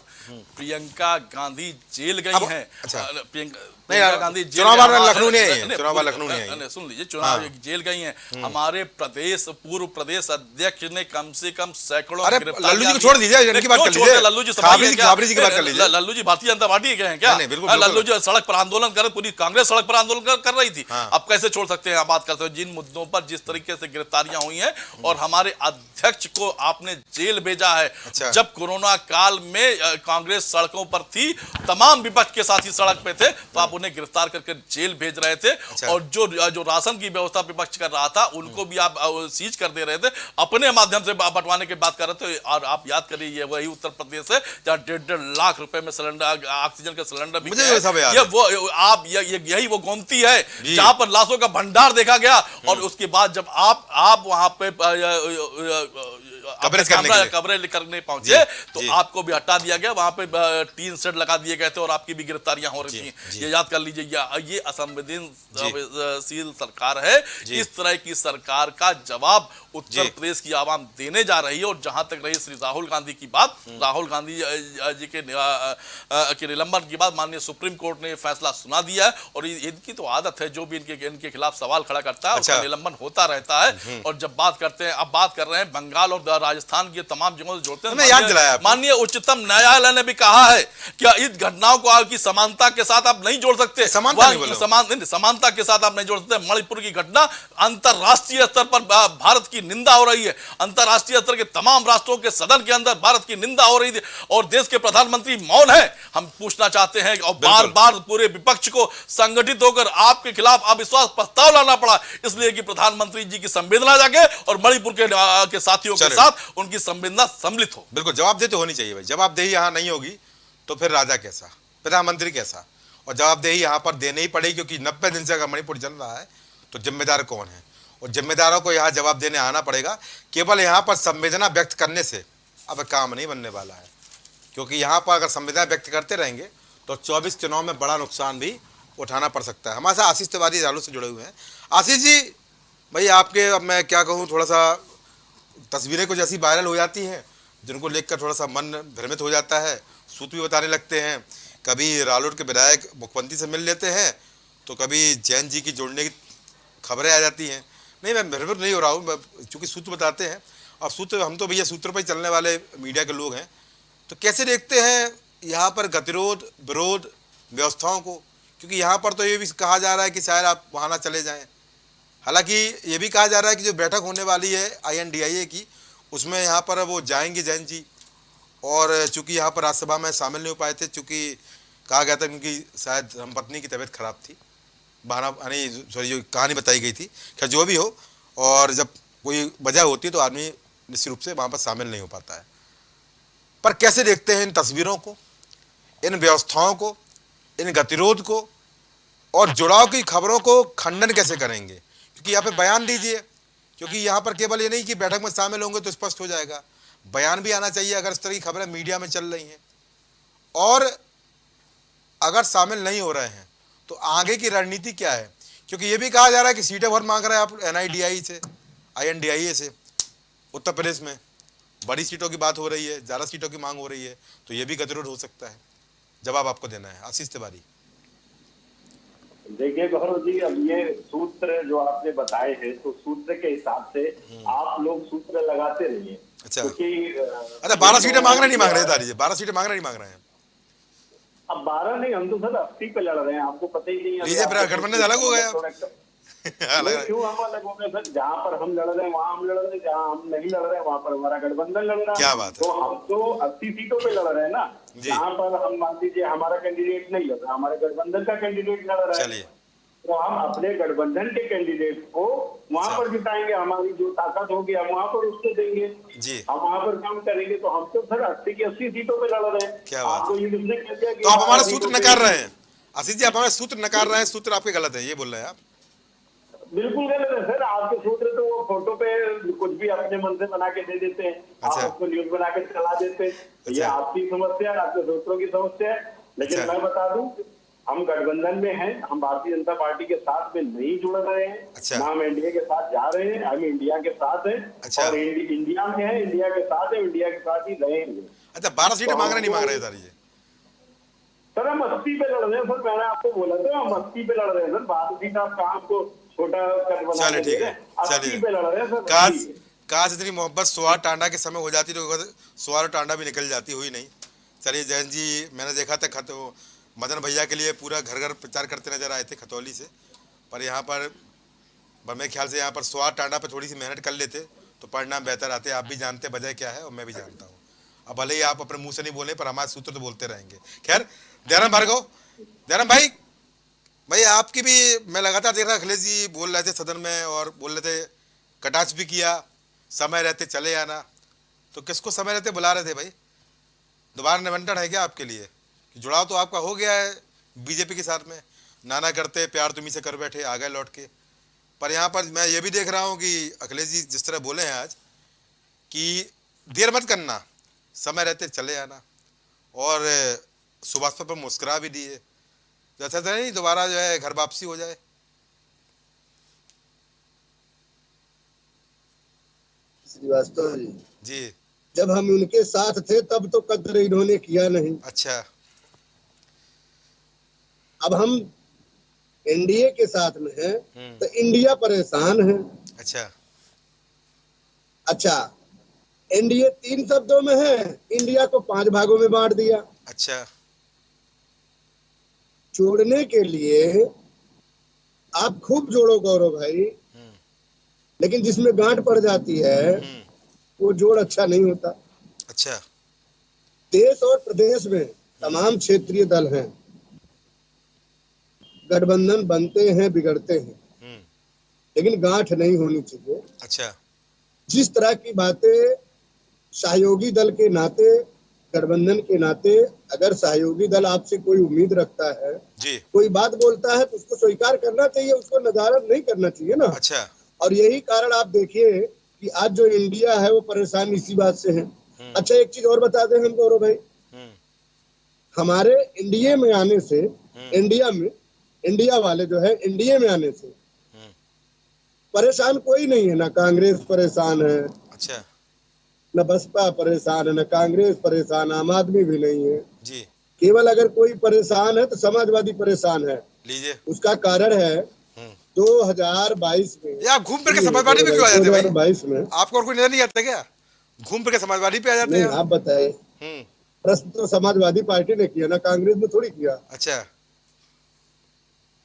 प्रियंका गांधी जेल गई हैं, अच्छा। प्रियंका गांधी चुनाव लखनऊ नहीं है, चुनाव लखनऊ नहीं है, सुन लीजिए, चुनाव जेल गई हैं। हमारे पूर्व प्रदेश अध्यक्ष ने कम से कम सैकड़ों, अरे लल्लू जी को छोड़ दीजिए, इनकी बात कर लीजिए। लल्लू जी खाबरी जी की बात कर लीजिए। लल्लू जी भारतीय जनता पार्टी के हैं क्या? लल्लू जी सड़क पर आंदोलन कर, पूरी कांग्रेस सड़क पर आंदोलन कर रही थी। अब कैसे छोड़ सकते हैं? आप बात करते हो जिन मुद्दों पर जिस तरीके से गिरफ्तारियां हुई हैं, और हमारे अध्यक्ष को आपने जेल भेजा है। अच्छा। जब कोरोना काल में कांग्रेस सड़कों पर थी, तमाम विपक्ष के साथी सड़क पे थे, तो आप उन्हें गिरफ्तार करके जेल भेज रहे थे। अच्छा। और जो राशन की व्यवस्था विपक्ष कर रहा था, उनको भी आप सीज कर दे रहे थे, अपने माध्यम से बंटवाने की बात कर रहे थे। और आप याद करिए, ये वही उत्तर प्रदेश है जहां 1.5 लाख रुपए में सिलेंडर, ऑक्सीजन का सिलेंडर भी यही वो गोमती है जहां पर लाशों का भंडार देखा गया। और उसके बाद जब आप वहां पे कवरेज करने पहुंचे तो आपको भी हटा दिया गया। वहां पे टीन शेड लगा दिए गए थे और आपकी भी गिरफ्तारियां हो रही थी। ये याद कर लीजिए, ये असंवेदनशील सरकार है। इस तरह की सरकार का जवाब उत्तर प्रदेश की आवाम देने जा रही है। और जहां तक रही श्री राहुल गांधी की बात, राहुल गांधी जी के निलंबन की बात, माननीय सुप्रीम कोर्ट ने फैसला सुना दिया है। और इनकी तो आदत है, जो भी इनके खिलाफ सवाल खड़ा करता है उसका निलंबन होता रहता है। और जब बात करते हैं, अब बात कर रहे हैं बंगाल और राजस्थान की तमाम जगहों से जोड़ते हैं। माननीय उच्चतम न्यायालय ने भी कहा है कि इस घटनाओं को आपकी समानता के साथ आप नहीं जोड़ सकते, समानता के साथ आप नहीं जोड़ सकते। मणिपुर की घटना अंतरराष्ट्रीय स्तर पर भारत की निंदा हो रही है। अंतरराष्ट्रीय स्तर के तमाम राष्ट्रों के सदन के अंदर भारत की निंदा हो रही थी और देश के प्रधानमंत्री मौन है। हम पूछना चाहते हैं और बार बार पूरे विपक्ष को संगठित होकर आपके खिलाफ अविश्वास प्रस्ताव लाना पड़ा, इसलिए कि प्रधानमंत्री जी की संवेदना जागे और मणिपुर के साथियों के साथ उनकी संवेदना सम्मिलित हो। बिल्कुल, जवाबदेही तो होनी चाहिए भाई। जवाबदेही यहाँ नहीं होगी तो फिर राजा कैसा, प्रधानमंत्री कैसा? और जवाबदेही यहाँ पर देनी ही पड़ेगी, क्योंकि 90 दिन से अगर मणिपुर चल रहा है तो जिम्मेदार कौन है? और जिम्मेदारों को यहाँ जवाब देने आना पड़ेगा। केवल यहाँ पर संवेदना व्यक्त करने से अब काम नहीं बनने वाला है, क्योंकि यहाँ पर अगर संवेदना व्यक्त करते रहेंगे तो 24 चुनाव में बड़ा नुकसान भी उठाना पड़ सकता है। हमारे साथ आशीष तिवारी रालोद से जुड़े हुए हैं। आशीष जी भाई, आपके, अब मैं क्या कहूँ, थोड़ा सा तस्वीरें कुछ ऐसी वायरल हो जाती हैं जिनको देखकर थोड़ा सा मन भ्रमित हो जाता है, सूत भी बताने लगते हैं। कभी रालोद के विधायक मुख्यमंत्री से मिल लेते हैं तो कभी जैन जी की जोड़ने की खबरें आ जाती हैं। नहीं, मैं भ्रमित नहीं हो रहा हूँ, चूँकि सूत्र बताते हैं और सूत्र, हम तो भैया सूत्र पर ही चलने वाले मीडिया के लोग हैं। तो कैसे देखते हैं यहाँ पर गतिरोध विरोध व्यवस्थाओं को? क्योंकि यहाँ पर तो ये भी कहा जा रहा है कि शायद आप वहाँ ना चले जाएं। हालांकि ये भी कहा जा रहा है कि जो बैठक होने वाली है INDIA की, उसमें यहाँ पर वो जाएंगे जैन जी। और चूँकि यहाँ पर राज्यसभा में शामिल नहीं हो पाए थे, चूँकि कहा गया था उनकी शायद धर्मपत्नी की तबीयत खराब थी, बहाना जो कहानी बताई गई थी। खैर जो भी हो, और जब कोई वजह होती है तो आदमी निश्चित रूप से वहाँ पर शामिल नहीं हो पाता है। पर कैसे देखते हैं इन तस्वीरों को, इन व्यवस्थाओं को, इन गतिरोध को और जुड़ाव की खबरों को खंडन कैसे करेंगे? क्योंकि यहाँ पे बयान दीजिए, क्योंकि यहाँ पर केवल ये नहीं कि बैठक में शामिल होंगे तो स्पष्ट हो जाएगा, बयान भी आना चाहिए अगर इस तरह की खबरें मीडिया में चल रही हैं। और अगर शामिल नहीं हो रहे हैं तो आगे की रणनीति क्या है? क्योंकि ये भी कहा जा रहा है कि सीटें बहुत मांग रहे हैं आप NIDI से, INDIA से। उत्तर प्रदेश में बड़ी सीटों की बात हो रही है, ज़्यादा सीटों की मांग हो रही है, तो ये भी गतिरोध हो सकता है। जवाब आपको देना है, आशीष तिवारी। देखिए गौरव जी, अब ये सूत्र जो आपने बताए हैं, तो सूत्र के हिसाब से आप लोग सूत्र लगाते रहिए। अच्छा, क्योंकि 12 सीटें मांग रहे नहीं मांग रहे, 12 सीटें मांग रहे नहीं मांग रहे हैं। अब 12 नहीं, हम तो सर 80 पे लड़ रहे हैं, आपको पता ही नहीं है। लीजिए, फिर गठबंधन अलग हो गया। क्यों हम अलग हो गए सर? जहाँ पर हम लड़ रहे हैं वहाँ हम लड़ रहे हैं, जहाँ हम नहीं लड़ रहे हैं वहाँ पर हमारा गठबंधन लड़ रहा है। क्या बात है। तो हम तो 80 सीटों पे लड़ रहे हैं ना। जहाँ पर हम मान लीजिए हमारा कैंडिडेट नहीं लड़ रहा, हमारे गठबंधन का कैंडिडेट लड़ रहा है, चलिए, तो हम अपने गठबंधन के कैंडिडेट को वहाँ पर जिताएंगे। हमारी जो ताकत होगी हम वहाँ पर उसको देंगे जी। हम वहाँ पर काम करेंगे। तो हम तो सर 80 की 80 सीटों पे लड़ रहे हैं। क्या बात आपको ये किसने कह दिया कि तो आप हमारा हाँ, सूत्र सीटों पे- नकार रहे हैं? आशीष जी, आप हमारे सूत्र नकार रहे हैं, सूत्र आपके गलत है, ये बोल रहे हैं आप। बिल्कुल गलत है सर। आपके सूत्र तो वो फोटो पे कुछ भी अपने मन से बना के दे देते हैं। अच्छा। आप उसको न्यूज बना के चला देते हैं। ये अच्छा। आपकी समस्या है, आपके सूत्रों की समस्या है। लेकिन अच्छा। मैं बता दूं, हम गठबंधन में हैं, हम भारतीय जनता पार्टी के साथ में नहीं जुड़ रहे हैं। अच्छा। ना हम एनडीए के साथ जा रहे हैं, हम इंडिया के साथ हैं। अच्छा। और इंडिया में है, इंडिया के साथ है, इंडिया के साथ ही रहेंगे। अच्छा, 12 सीटें मांग रहे नहीं मांग रहे सर ये? सर हम 80 पे लड़ रहे हैं सर। मैंने आपको बोला था हम 80 पे लड़ रहे हैं सर। 12 सीट आप काम को छोटा कर बना चलिए, ठीक है, 80 पे लड़ रहे हैं सर। काश इतनी मोहब्बत सुहार टांडा के समय हो जाती तो सुहार टांडा भी निकल जाती, हुई नहीं। चलिए जयंत जी, मैंने देखा था मदन भैया के लिए पूरा घर घर प्रचार करते नजर आए थे खतौली से, पर यहाँ पर मेरे ख्याल से यहाँ पर सुहार टांडा पर थोड़ी सी मेहनत कर लेते तो परिणाम बेहतर आते। आप भी जानते वजह क्या है और मैं भी जानता हूँ। अब भले ही आप अपने मुंह से नहीं बोले पर हमारे सूत्र तो बोलते रहेंगे। खैर, दयाराम भार्गव, दयाराम भाई आपकी भी मैं लगातार देख रहा, अखिलेश जी बोल रहे थे सदन में और बोल रहे थे, कटाक्ष भी किया, समय रहते चले आना। तो किसको समय रहते बुला रहे थे भाई? दोबारा निमंत्रण है क्या आपके लिए? जुड़ाव तो आपका हो गया है बीजेपी के साथ में, नाना करते प्यार तुम्ही से कर बैठे, आ गए लौट के। पर यहाँ पर मैं ये भी देख रहा हूँ कि अखिलेश जी जिस तरह बोले हैं आज कि देर मत करना, समय रहते चले आना, और सुभाष पर मुस्कुरा भी दिए, जैसा नहीं दोबारा जो है घर वापसी हो जाए। श्रीवास्तव जी, जब हम उनके साथ थे तब तो कदर इन्होंने किया नहीं। अच्छा, अब हम एनडीए के साथ में हैं तो इंडिया परेशान है। अच्छा, एनडीए 3 शब्दों में है, इंडिया को 5 भागों में बांट दिया। अच्छा, जोड़ने के लिए आप खूब जोड़ो गौरव भाई, लेकिन जिसमें गांठ पड़ जाती है वो जोड़ अच्छा नहीं होता। अच्छा, देश और प्रदेश में तमाम क्षेत्रीय दल हैं, गठबंधन बनते हैं बिगड़ते हैं, लेकिन गांठ नहीं होनी चाहिए। अच्छा, जिस तरह की बातें सहयोगी दल के नाते, गठबंधन के नाते, अगर सहयोगी दल आपसे कोई उम्मीद रखता है जी, कोई बात बोलता है तो उसको स्वीकार करना चाहिए, उसको नदारद नहीं करना चाहिए ना। अच्छा, और यही कारण आप देखिए कि आज जो इंडिया है वो परेशान इसी बात से है। अच्छा, एक चीज और बता दें हम गौरव भाई, हमारे इंडिया में आने से, इंडिया वाले जो है इंडिया में आने से परेशान कोई नहीं है। ना कांग्रेस परेशान है, अच्छा, न बसपा परेशान है, न कांग्रेस परेशान, आम आदमी भी नहीं है जी। केवल अगर कोई परेशान है तो समाजवादी परेशान है। लीजिए, उसका कारण है 2022 में। ये आप घूम फिर के समाजवादी पे क्यों आ जाते हैं भाई? 2022 में आपको और कोई नजर नहीं आता क्या? घूम फिर के समाजवादी पे आ जाते नहीं, हैं आप बताए। प्रश्न तो समाजवादी पार्टी ने किया ना, कांग्रेस ने थोड़ी किया। अच्छा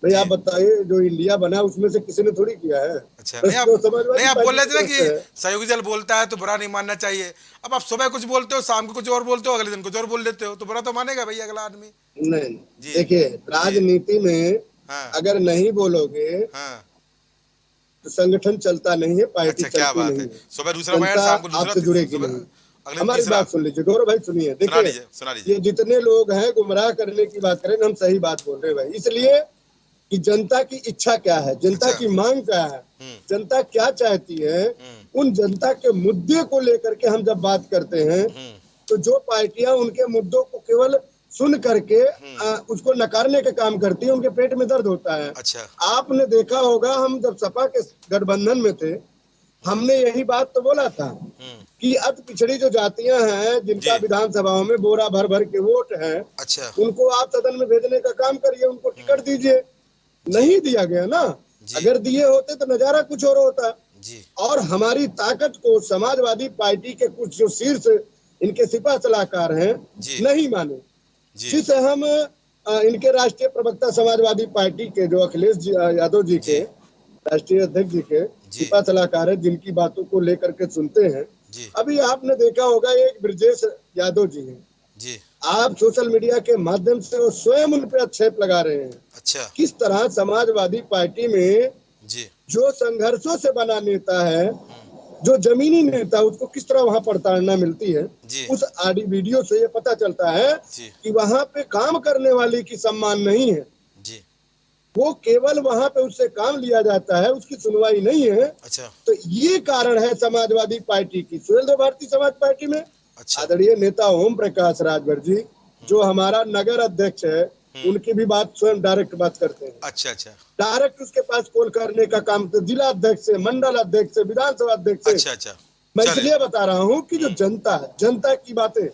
भाई आप बताइए, जो इंडिया बना उसमें से किसी ने थोड़ी किया है। अच्छा, प्रश्न तो समाजवादी नहीं आप बोल रहे थे ना पार्टी की तरफ से कि सहयोगी दल बोलता है तो बुरा नहीं मानना चाहिए। अब आप सुबह कुछ बोलते हो, शाम को कुछ और बोलते हो, अगले दिन कुछ और बोल देते हो, तो बुरा तो मानेगा भैया अगला आदमी। है। नहीं, जी। देखिए राजनीति में हाँ, अगर नहीं बोलोगे हाँ, तो संगठन चलता नहीं है, पार्टी अच्छा, क्या चलती बात नहीं है। है। सुबह दूसरा बयान, शाम को जनता दूसरा, आपसे जुड़ेगी सुबह नहीं। अगले दिन हमारी तीसरा। बात सुन लीजिए गौरव भाई, सुनिए। सुना देखिए, लीजिए। ये जितने लोग हैं गुमराह करने की बात करें, हम सही बात बोल रहे हैं भाई, इसलिए कि जनता की इच्छा क्या है, जनता अच्छा। की मांग क्या है, जनता क्या चाहती है, उन जनता के मुद्दे को लेकर के हम जब बात करते हैं, तो जो पार्टियां उनके मुद्दों को केवल सुन करके उसको नकारने का काम करती है, उनके पेट में दर्द होता है। अच्छा। आपने देखा होगा, हम जब सपा के गठबंधन में थे, हमने यही बात तो बोला था कि अति पिछड़ी जो जातियां हैं, जिनका जी। विधानसभाओं में बोरा भर भर के वोट है, अच्छा। उनको आप सदन में भेजने का काम करिए, उनको टिकट दीजिए। नहीं दिया गया ना, अगर दिए होते तो नजारा कुछ और होता। जी। और हमारी ताकत को समाजवादी पार्टी के कुछ जो शीर्ष इनके सिपा सलाहकार हैं, जी। नहीं माने, जी। जिसे हम इनके राष्ट्रीय प्रवक्ता समाजवादी पार्टी के जो अखिलेश यादव जी के राष्ट्रीय अध्यक्ष जी के सिपा सलाहकार है, जिनकी बातों को लेकर के सुनते हैं। जी। अभी आपने देखा होगा, एक ब्रजेश यादव जी हैं, जी। आप सोशल मीडिया के माध्यम से वो स्वयं उन पे आक्षेप लगा रहे हैं। अच्छा। किस तरह समाजवादी पार्टी में जी। जो संघर्षों से बना नेता है, जो जमीनी नेता, उसको किस तरह वहां प्रताड़ना मिलती है। जी। उस ऑडियो वीडियो से ये पता चलता है जी। कि वहां पे काम करने वाले की सम्मान नहीं है, जी। वो केवल वहां पे उससे काम लिया जाता है, उसकी सुनवाई नहीं है। अच्छा। तो ये कारण है समाजवादी पार्टी की, सुहेलदेव भारतीय समाज पार्टी में अच्छा। आदरणीय नेता ओम प्रकाश राजभर जी, जो हमारा नगर अध्यक्ष है, उनकी भी बात स्वयं डायरेक्ट बात करते हैं। अच्छा। अच्छा। डायरेक्ट उसके पास कॉल करने का काम तो जिला अध्यक्ष से, मंडल अध्यक्ष से, विधानसभा अध्यक्ष से। अच्छा। अच्छा। मैं चलिए। इसलिए बता रहा हूँ कि जो जनता है, जनता की बातें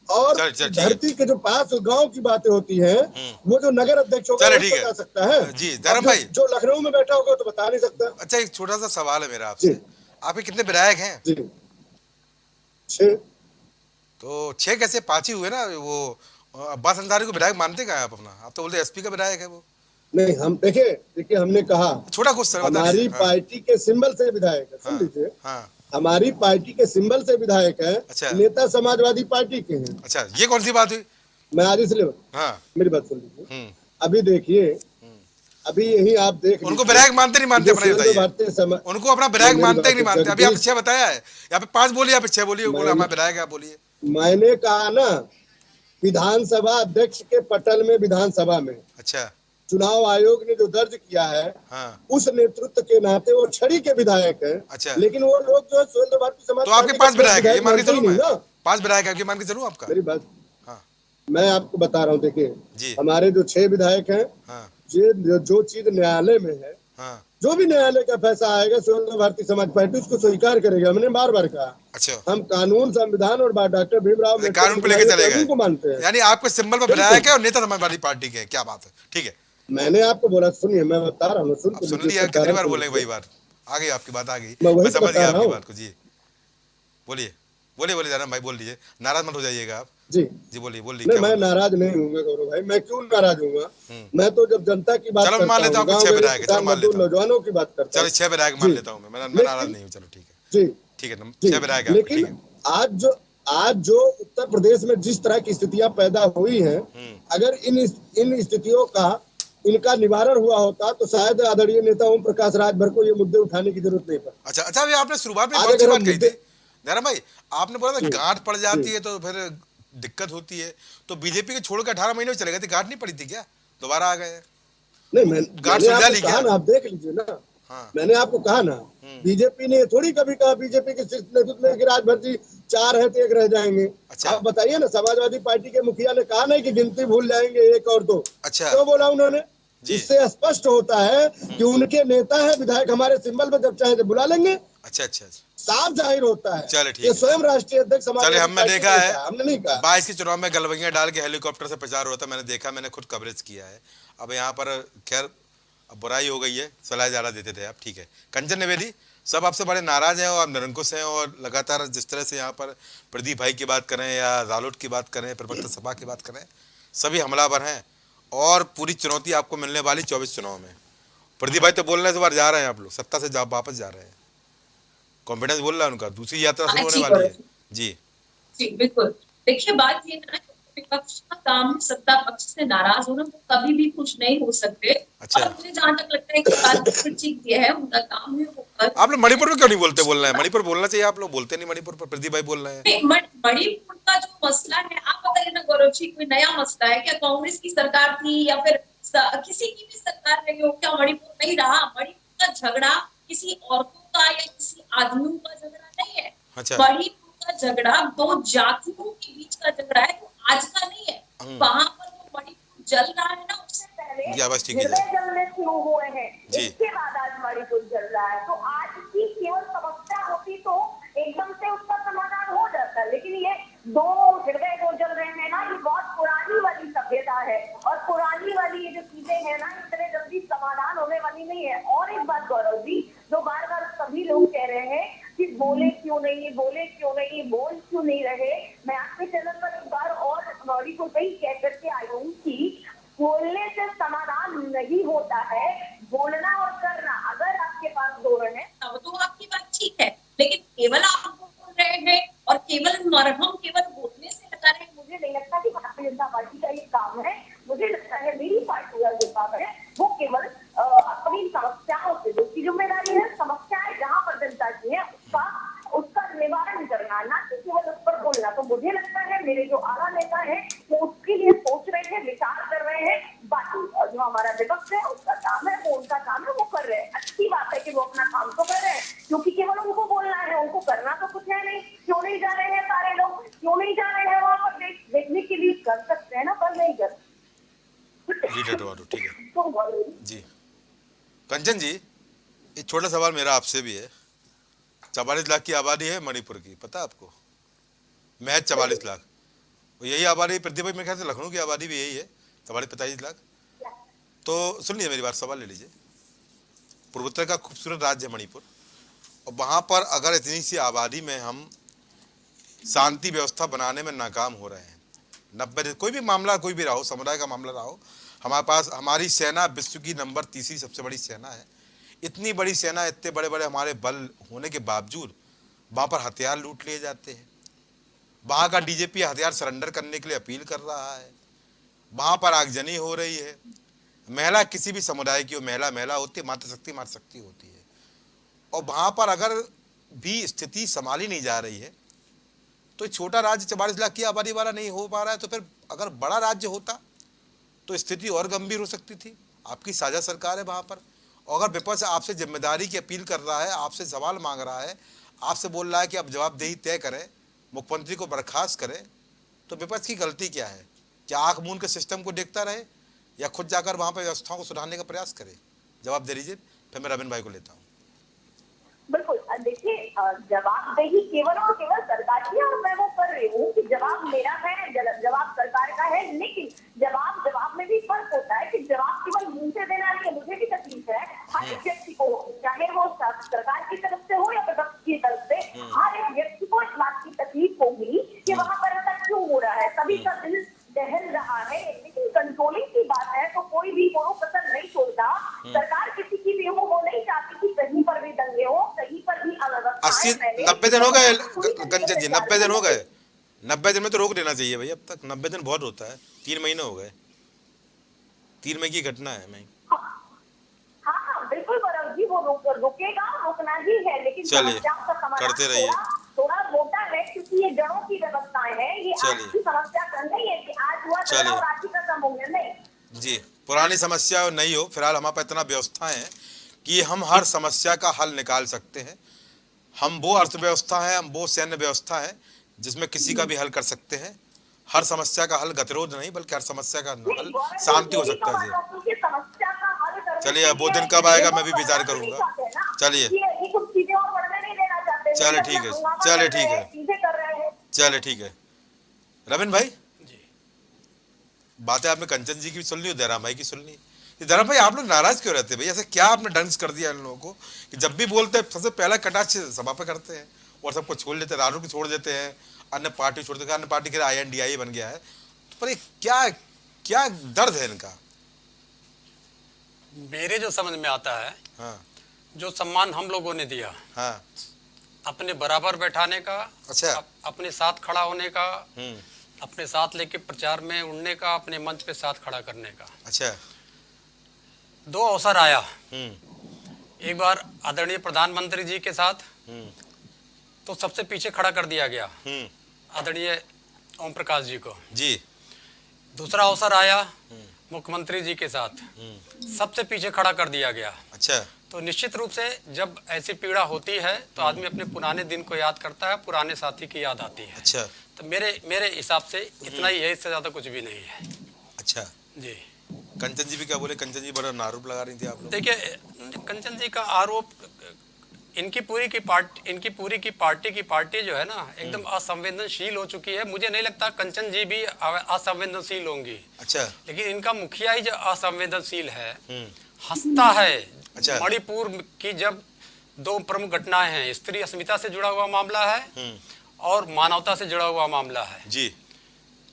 और चल, ठीक है। धरती के जो पास गांव की बातें होती हैं, वो जो नगर अध्यक्ष होगा चलिए, वो ठीक है। बता सकता है। जी, अब धर्म भाई। जो लखनऊ में बैठा होगा तो बता नहीं सकता। अच्छा, एक छोटा सा सवाल है मेरा आपसे, जी। आपके कितने विधायक हैं? जी, 6। तो 6 कैसे, 5 ही हुए ना। वो अब्बास अंसारी को विधायक मानते क्या आप अपना? आप तो बोलते एसपी का विधायक है वो। नहीं, हम देखिए हमने कहा छोटा क्वेश्चन बता हमारी दीजिए। हाँ। पार्टी के सिंबल से विधायक है, सुन लीजिए। हाँ। हमारी पार्टी के सिंबल से विधायक है। अच्छा। नेता समाजवादी पार्टी के हैं। अच्छा, ये कौन सी बात हुई? मैं आज इसलिए, हाँ। मेरी बात सुन लीजिए। अभी देखिए, अभी यही आप देख उनको विधायक मानते नहीं मानते, अपना बताइए। उनको अपना विधायक मानते ही नहीं मानते। अभी आपने 6 बताया है, यहाँ पे 5 बोलिए, यहाँ पे 6 बोलिए, बोला हमारा विधायक है, आप बोलिए। मैंने कहा ना, विधानसभा अध्यक्ष के पटल में विधानसभा में अच्छा। चुनाव आयोग ने जो दर्ज किया है, हाँ। उस नेतृत्व के नाते वो छड़ी के विधायक है। अच्छा। लेकिन वो लोग जो है सुहेलदेव भारतीय समाज तो आपके 5 विधायक है, ये मान के चलूं मैं? 5 विधायक है, ये मान के चलूं आपका? मेरी बात, हाँ। मैं आपको बता रहा हूँ, देखिए जी। हमारे जो 6 विधायक हैं, हाँ। जो चीज न्यायालय में है, हाँ। जो भी न्यायालय का फैसला आएगा, सुहेलदेव भारतीय समाज पार्टी उसको स्वीकार करेगा। हमने बार बार कहा। अच्छा। हम कानून, संविधान और डॉक्टर भीमराव कानून पे लेके चले गए को मानते हैं। यानी आपके सिंबल पर विधायक है और नेता समाजवादी पार्टी के हैं। क्या बात है, ठीक है। मैंने आपको बोला, सुनिए मैं बता रहा हूँ, सुन लिया, कितनी बार बोलेंगे, वही बात आ गई, आपकी बात आ गई, मैं मैं समझ गया आपकी हूँ। बात को। जी बोलिए, बोलिए, बोलिए धर्म भाई, बोल लीजिए, नाराज मत हो जाइएगा आप। जी जी बोलिए, बोलिए। नहीं, मैं नाराज नहीं हूँ गौरव भाई, मैं क्यों नाराज हूँगा? मैं तो जब जनता की बात चलो मैं मान लेता हूँ, 6 विधायक है, चलो मान लेता हूँ, नौजवानों की बात करता चलो हूँ। 6 विधायक मान लेता हूँ मैं नाराज नहीं हूँ। चलो ठीक है, जी ठीक है, जी। 6 विधायक है। लेकिन आज जो उत्तर प्रदेश में जिस तरह की स्थितियां पैदा हुई हैं, अगर इन स्थितियों का इनका निवारण हुआ होता तो शायद आदरणीय नेता ओम प्रकाश राजभर को ये मुद्दे उठाने की जरूरत नहीं पड़ती। अच्छा। अच्छा, अभी आपने शुरुआत में बहुत सी बात कही थी धर्म भाई, आपने बोला था गांठ पड़ जाती है तो फिर दिक्कत होती है, तो बीजेपी के छोड़कर 18 महीने में चले गए थे, गांठ नहीं पड़ी थी क्या? दोबारा आ गए? नहीं, गांठ सुलझा ली क्या? आप देख लीजिए ना। हाँ। मैंने आपको कहा ना, बीजेपी ने थोड़ी कभी कहा बीजेपी के नेतृत्व में कि राजभर जी 4 है तो 1 रह जाएंगे। अच्छा। आप बताइए ना, समाजवादी पार्टी के मुखिया ने कहा नहीं कि गिनती भूल जाएंगे 1 और 2। अच्छा। क्यों बोला उन्होंने? इससे स्पष्ट होता है कि उनके नेता है, विधायक हमारे सिंबल में जब चाहे तो बुला लेंगे। अच्छा। अच्छा। साफ जाहिर होता है। चले ठीक ये है। स्वयं राष्ट्रीय अध्यक्ष चले, हमने देखा है, हमने नहीं कहा। 22 के चुनाव में गलवैया डाल के हेलीकॉप्टर से प्रचार होता, मैंने देखा, मैंने खुद कवरेज किया है। अब यहाँ पर खैर अब बुराई हो गई है, सलाह ज़्यादा देते थे आप, ठीक है। कंचन नवेदी, सब आपसे बड़े नाराज हैं और निरंकुश हैं, और लगातार जिस तरह से यहाँ पर प्रदीप भाई की बात करें या रालोट की बात करें, प्रवक्ता सभा की बात करें, सभी हमलावर हैं और पूरी चुनौती आपको मिलने वाली 24 चुनाव में। प्रदीप भाई तो बोलने से बार जा रहे हैं, आप लोग सत्ता से वापस जा रहे हैं, कॉन्फिडेंस बोल रहा है उनका, दूसरी यात्रा शुरू होने वाली है। जी जी बिल्कुल। देखिए बात ये है ना, विपक्ष का काम है सत्ता पक्ष से नाराज होना, वो कभी भी खुश नहीं हो सकते। अच्छा। और मुझे जहां तक लगता है कि बात ठीक दिया है, उनका काम है वो कर। आप लोग मणिपुर में क्यों नहीं बोलते? बोलना है मणिपुर बोलना चाहिए, आप लोग बोलते नहीं मणिपुर पर। प्रदीप भाई बोल रहे हैं मणिपुर का जो मसला है, आप बताइए ना गौरव जी, कोई नया मसला है क्या? कांग्रेस की सरकार थी या फिर किसी की भी सरकार रही हो, क्या मणिपुर नहीं रहा? मणिपुर का झगड़ा किसी औरतों का या किसी आदमियों का झगड़ा नहीं है। अच्छा। मणिपुर का झगड़ा दो जातियों के बीच का झगड़ा है, तो आज का नहीं है। वहां पर वो मणिपुर जल रहा है ना, उससे पहले हृदय जलने शुरू हुए हैं, जी। इसके बाद आज मणिपुर जल रहा है। तो आज की केवल समस्या होती तो एकदम से उसका समाधान हो जाता, लेकिन ये दो हृदय जो जल रहे हैं ना, ये बहुत पुरानी वाली सभ्यता है, और पुरानी वाली ये जो चीजें हैं ना, इतने जल्दी समाधान होने वाली नहीं है। और एक बात गौरव जी, जो बार बार सभी लोग कह रहे हैं कि बोले क्यों नहीं, बोले क्यों नहीं, बोल क्यों नहीं रहे, मैं आपके चैनल पर एक बार और मणिपुर पे ही कह करके आई हूँ कि बोलने से समाधान नहीं होता है, बोलना और करना। अगर आपके पास दोनों है तब तो आपकी बात ठीक है, लेकिन केवल आप बोल रहे हैं और केवल मरहम केवल बोलने से लगा रहे हैं। मुझे नहीं लगता कि भारतीय जनता पार्टी का ये काम है। मुझे लगता है मेरी पार्टी का जो काम है वो केवल अपनी समस्याओं से, जो की जिम्मेदारी है, समस्याएं जहाँ पर जनता की है उसका निवारण करना, ना कि केवल उस पर बोलना। तो मुझे लगता है मेरे जो आला नेता है वो उसके लिए सोच रहे हैं, विचार कर रहे हैं। बाकी जो हमारा विपक्ष है उसका काम है, वो उनका काम है, वो कर रहे हैं। अच्छी बात है कि वो अपना काम तो कर रहे हैं, क्योंकि केवल उनको बोलना है, उनको करना तो कुछ है नहीं। क्यों नहीं जा रहे हैं सारे लोग, क्यों नहीं जा रहे हैं वहां पर देखने के लिए? कर सकते हैं ना, पर नहीं कर। ठीक है जी। कंचन जी, एक छोटा सवाल मेरा आपसे भी है। 44 लाख की आबादी है मणिपुर की, पता है आपको? महज 44 लाख। यही आबादी प्रदीप भाई, मेरे ख्याल से लखनऊ की आबादी भी यही है, 45 लाख। तो सुन लीजिए मेरी बात, सवाल ले लीजिए। पूर्वोत्तर का खूबसूरत राज्य है मणिपुर, और वहाँ पर अगर इतनी सी आबादी में हम शांति व्यवस्था बनाने में नाकाम हो रहे हैं, 90 दिन, कोई भी मामला कोई भी रहा हो, समुदाय का मामला रहा हो, हमारे पास हमारी सेना विश्व की नंबर 3 सबसे बड़ी सेना है। इतनी बड़ी सेना, इतने बड़े बड़े हमारे बल होने के बावजूद वहाँ पर हथियार लूट लिए जाते हैं। वहाँ का डीजीपी हथियार सरेंडर करने के लिए अपील कर रहा है। वहाँ पर आगजनी हो रही है। महिला किसी भी समुदाय की हो, महिला होती है, मातृशक्ति होती है। और वहाँ पर अगर भी स्थिति संभाली नहीं जा रही है, तो छोटा राज्य 44 लाख की आबादी वाला नहीं हो पा रहा है, तो फिर अगर बड़ा राज्य होता तो स्थिति और गंभीर हो सकती थी। आपकी साझा सरकार है वहाँ पर, और अगर विपक्ष आपसे जिम्मेदारी की अपील कर रहा है, आपसे सवाल मांग रहा है, आपसे बोल रहा है कि आप जवाबदेही तय करें, मुख्यमंत्री को बर्खास्त करें, तो विपक्ष की गलती क्या है? क्या आंख मूंद के सिस्टम को देखता रहे, या खुद जाकर वहाँ पर व्यवस्थाओं को सुधारने का प्रयास करे? जवाब दे दीजिए, फिर मैं रविंद्र भाई को लेता हूँ। बिल्कुल, देखिए, जवाबदेही केवल और केवल सरकार की है, और मैं वो कर रही हूँ कि जवाब मेरा है, जवाब सरकार का है। लेकिन जवाब में भी फर्क होता है कि जवाब केवल मुंह से देना नहीं है। मुझे भी तकलीफ है हर एक व्यक्ति को, चाहे वो सरकार की तरफ से हो या विपक्ष की तरफ से, हर एक व्यक्ति को इस बात की तकलीफ होगी कि वहां पर ऐसा क्यों हो रहा है। सभी का दिल दहल रहा है, लेकिन कंट्रोलिंग की बात है तो कोई भी कोई कसर नहीं छोड़ता। सरकार किसी की भी हो, वो नहीं चाहती कि कहीं पर भी दंगे हो, कहीं पर भी 90 दिन हो गए कंचन जी, 90 दिन हो गए। 90 दिन में तो रोक देना चाहिए भाई। अब तक 90 दिन बहुत होता है, 3 महीने हो गए। 3 मई की घटना है। मैं हाँ, बिल्कुल गौरव जी, वो रुकेगा, रुकना ही है, लेकिन समस्याओं का समाधान करते रहिए। थोड़ा मोटा है, क्योंकि ये जड़ों की व्यवस्थाएं हैं। ये आज की समस्या नहीं है कि आज हुआ तो राशि का कम हो गया, नहीं जी। पुरानी समस्या नहीं हो, फिलहाल हमारे पास इतना व्यवस्थाएं हैं कि हम हर समस्या का हल निकाल सकते हैं। हम वो अर्थव्यवस्था है, हम वो सैन्य व्यवस्था है जिसमें किसी का भी हल कर सकते हैं। हर समस्या का हल गतिरोध नहीं, बल्कि हर समस्या का हल शांति हो सकता है। चलिए, वो दिन कब आएगा मैं भी विचार करूंगा। चलिए, चलिए ठीक है, चलिए ठीक है, चलिए ठीक है। रविंद्र भाई जी, बातें आपने कंचन जी की भी सुन ली और जयराम भाई की सुन ली। जयराम भाई, आप लोग नाराज क्यों रहते हैं भाई? ऐसा क्या आपने डंस कर दिया इन लोगों को कि जब भी बोलते हैं सबसे पहला कटाक्ष सभा पे करते हैं और सबको छोड़ लेते हैं, राजू को छोड़ देते हैं, अन्य पार्टी छोड़ देते हैं। अन्य पार्टी के INDI बन गया है, तो पर ये क्या दर्द है इनका? मेरे जो समझ में आता है, हाँ, जो सम्मान हम लोगों ने दिया, हाँ, अपने बराबर बैठाने का, अच्छा, अपने साथ खड़ा होने का, अपने साथ लेके प्रचार में उड़ने का, अपने मंच पे साथ खड़ा करने का। अच्छा। 2 अवसर आया। एक बार आदरणीय प्रधानमंत्री जी के साथ तो सबसे पीछे खड़ा कर दिया गया आदरणीय ओम प्रकाश जी को जी। दूसरा अवसर आया मुख्यमंत्री जी के साथ, सबसे पीछे खड़ा कर दिया गया। अच्छा। तो निश्चित रूप से जब ऐसी पीड़ा होती है तो आदमी अपने पुराने दिन को याद करता है, पुराने साथी की याद आती है। अच्छा। तो मेरे हिसाब से इतना ही है, इससे ज्यादा कुछ भी नहीं है। अच्छा जी। कंचन जी भी क्या बोले? कंचन जी बड़ा आरोप लगा रही थी आप लोग। देखिए, कंचन जी का आरोप, इनकी पूरी की पार्टी जो है ना, एकदम असंवेदनशील हो चुकी है। मुझे नहीं लगता कंचन जी भी असंवेदनशील होंगी। अच्छा। लेकिन इनका मुखिया ही जो असंवेदनशील है, हंसता है। अच्छा। मणिपुर की जब 2 प्रमुख घटनाएं हैं, स्त्री अस्मिता से जुड़ा हुआ मामला है और मानवता से जुड़ा हुआ मामला है जी।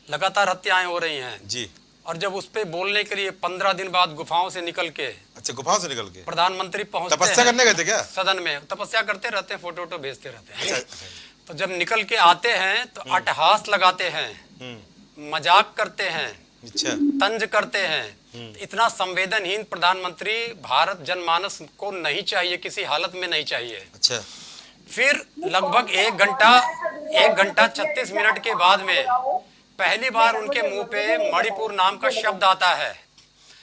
लगातार हत्याएं हो रही हैं जी। और जब उस पे बोलने के लिए 15 दिन बाद गुफाओं से निकल के, अच्छा, गुफाओं से निकल के प्रधानमंत्री पहुंचते हैं, तपस्या करने गए थे क्या? सदन में तपस्या करते रहते हैं, फोटो भेजते रहते हैं। तो जब निकल के आते हैं तो अट्टहास लगाते हैं, मजाक करते हैं, अच्छा, तंज करते हैं। इतना संवेदनहीन प्रधानमंत्री भारत जनमानस को नहीं चाहिए, किसी हालत में नहीं चाहिए। अच्छा। फिर लगभग 1 घंटा 36 मिनट के बाद में पहली बार उनके मुंह पे मणिपुर नाम का शब्द आता है।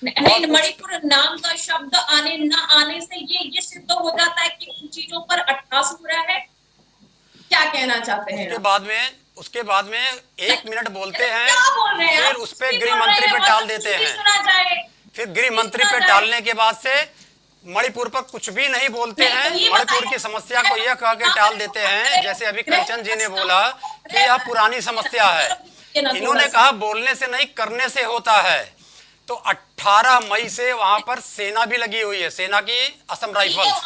नहीं, मणिपुर नाम का शब्द आने न आने से ये सिद्ध हो जाता है कि उन चीजों पर अट्ठास हो रहा है। क्या कहना चाहते हैं? उसके बाद में 1 मिनट बोलते हैं, क्या बोल रहे हैं? फिर उस पे गृह मंत्री पे टाल देते हैं। फिर गृह मंत्री पे टालने के बाद से मणिपुर पर कुछ भी नहीं बोलते हैं। मणिपुर की समस्या को यह कह के टाल देते हैं, जैसे अभी कंचन जी ने बोला कि यह पुरानी समस्या है। इन्होंने कहा बोलने से नहीं, करने से होता है। तो 18 मई से वहां पर सेना भी लगी हुई है, सेना की असम राइफल्स,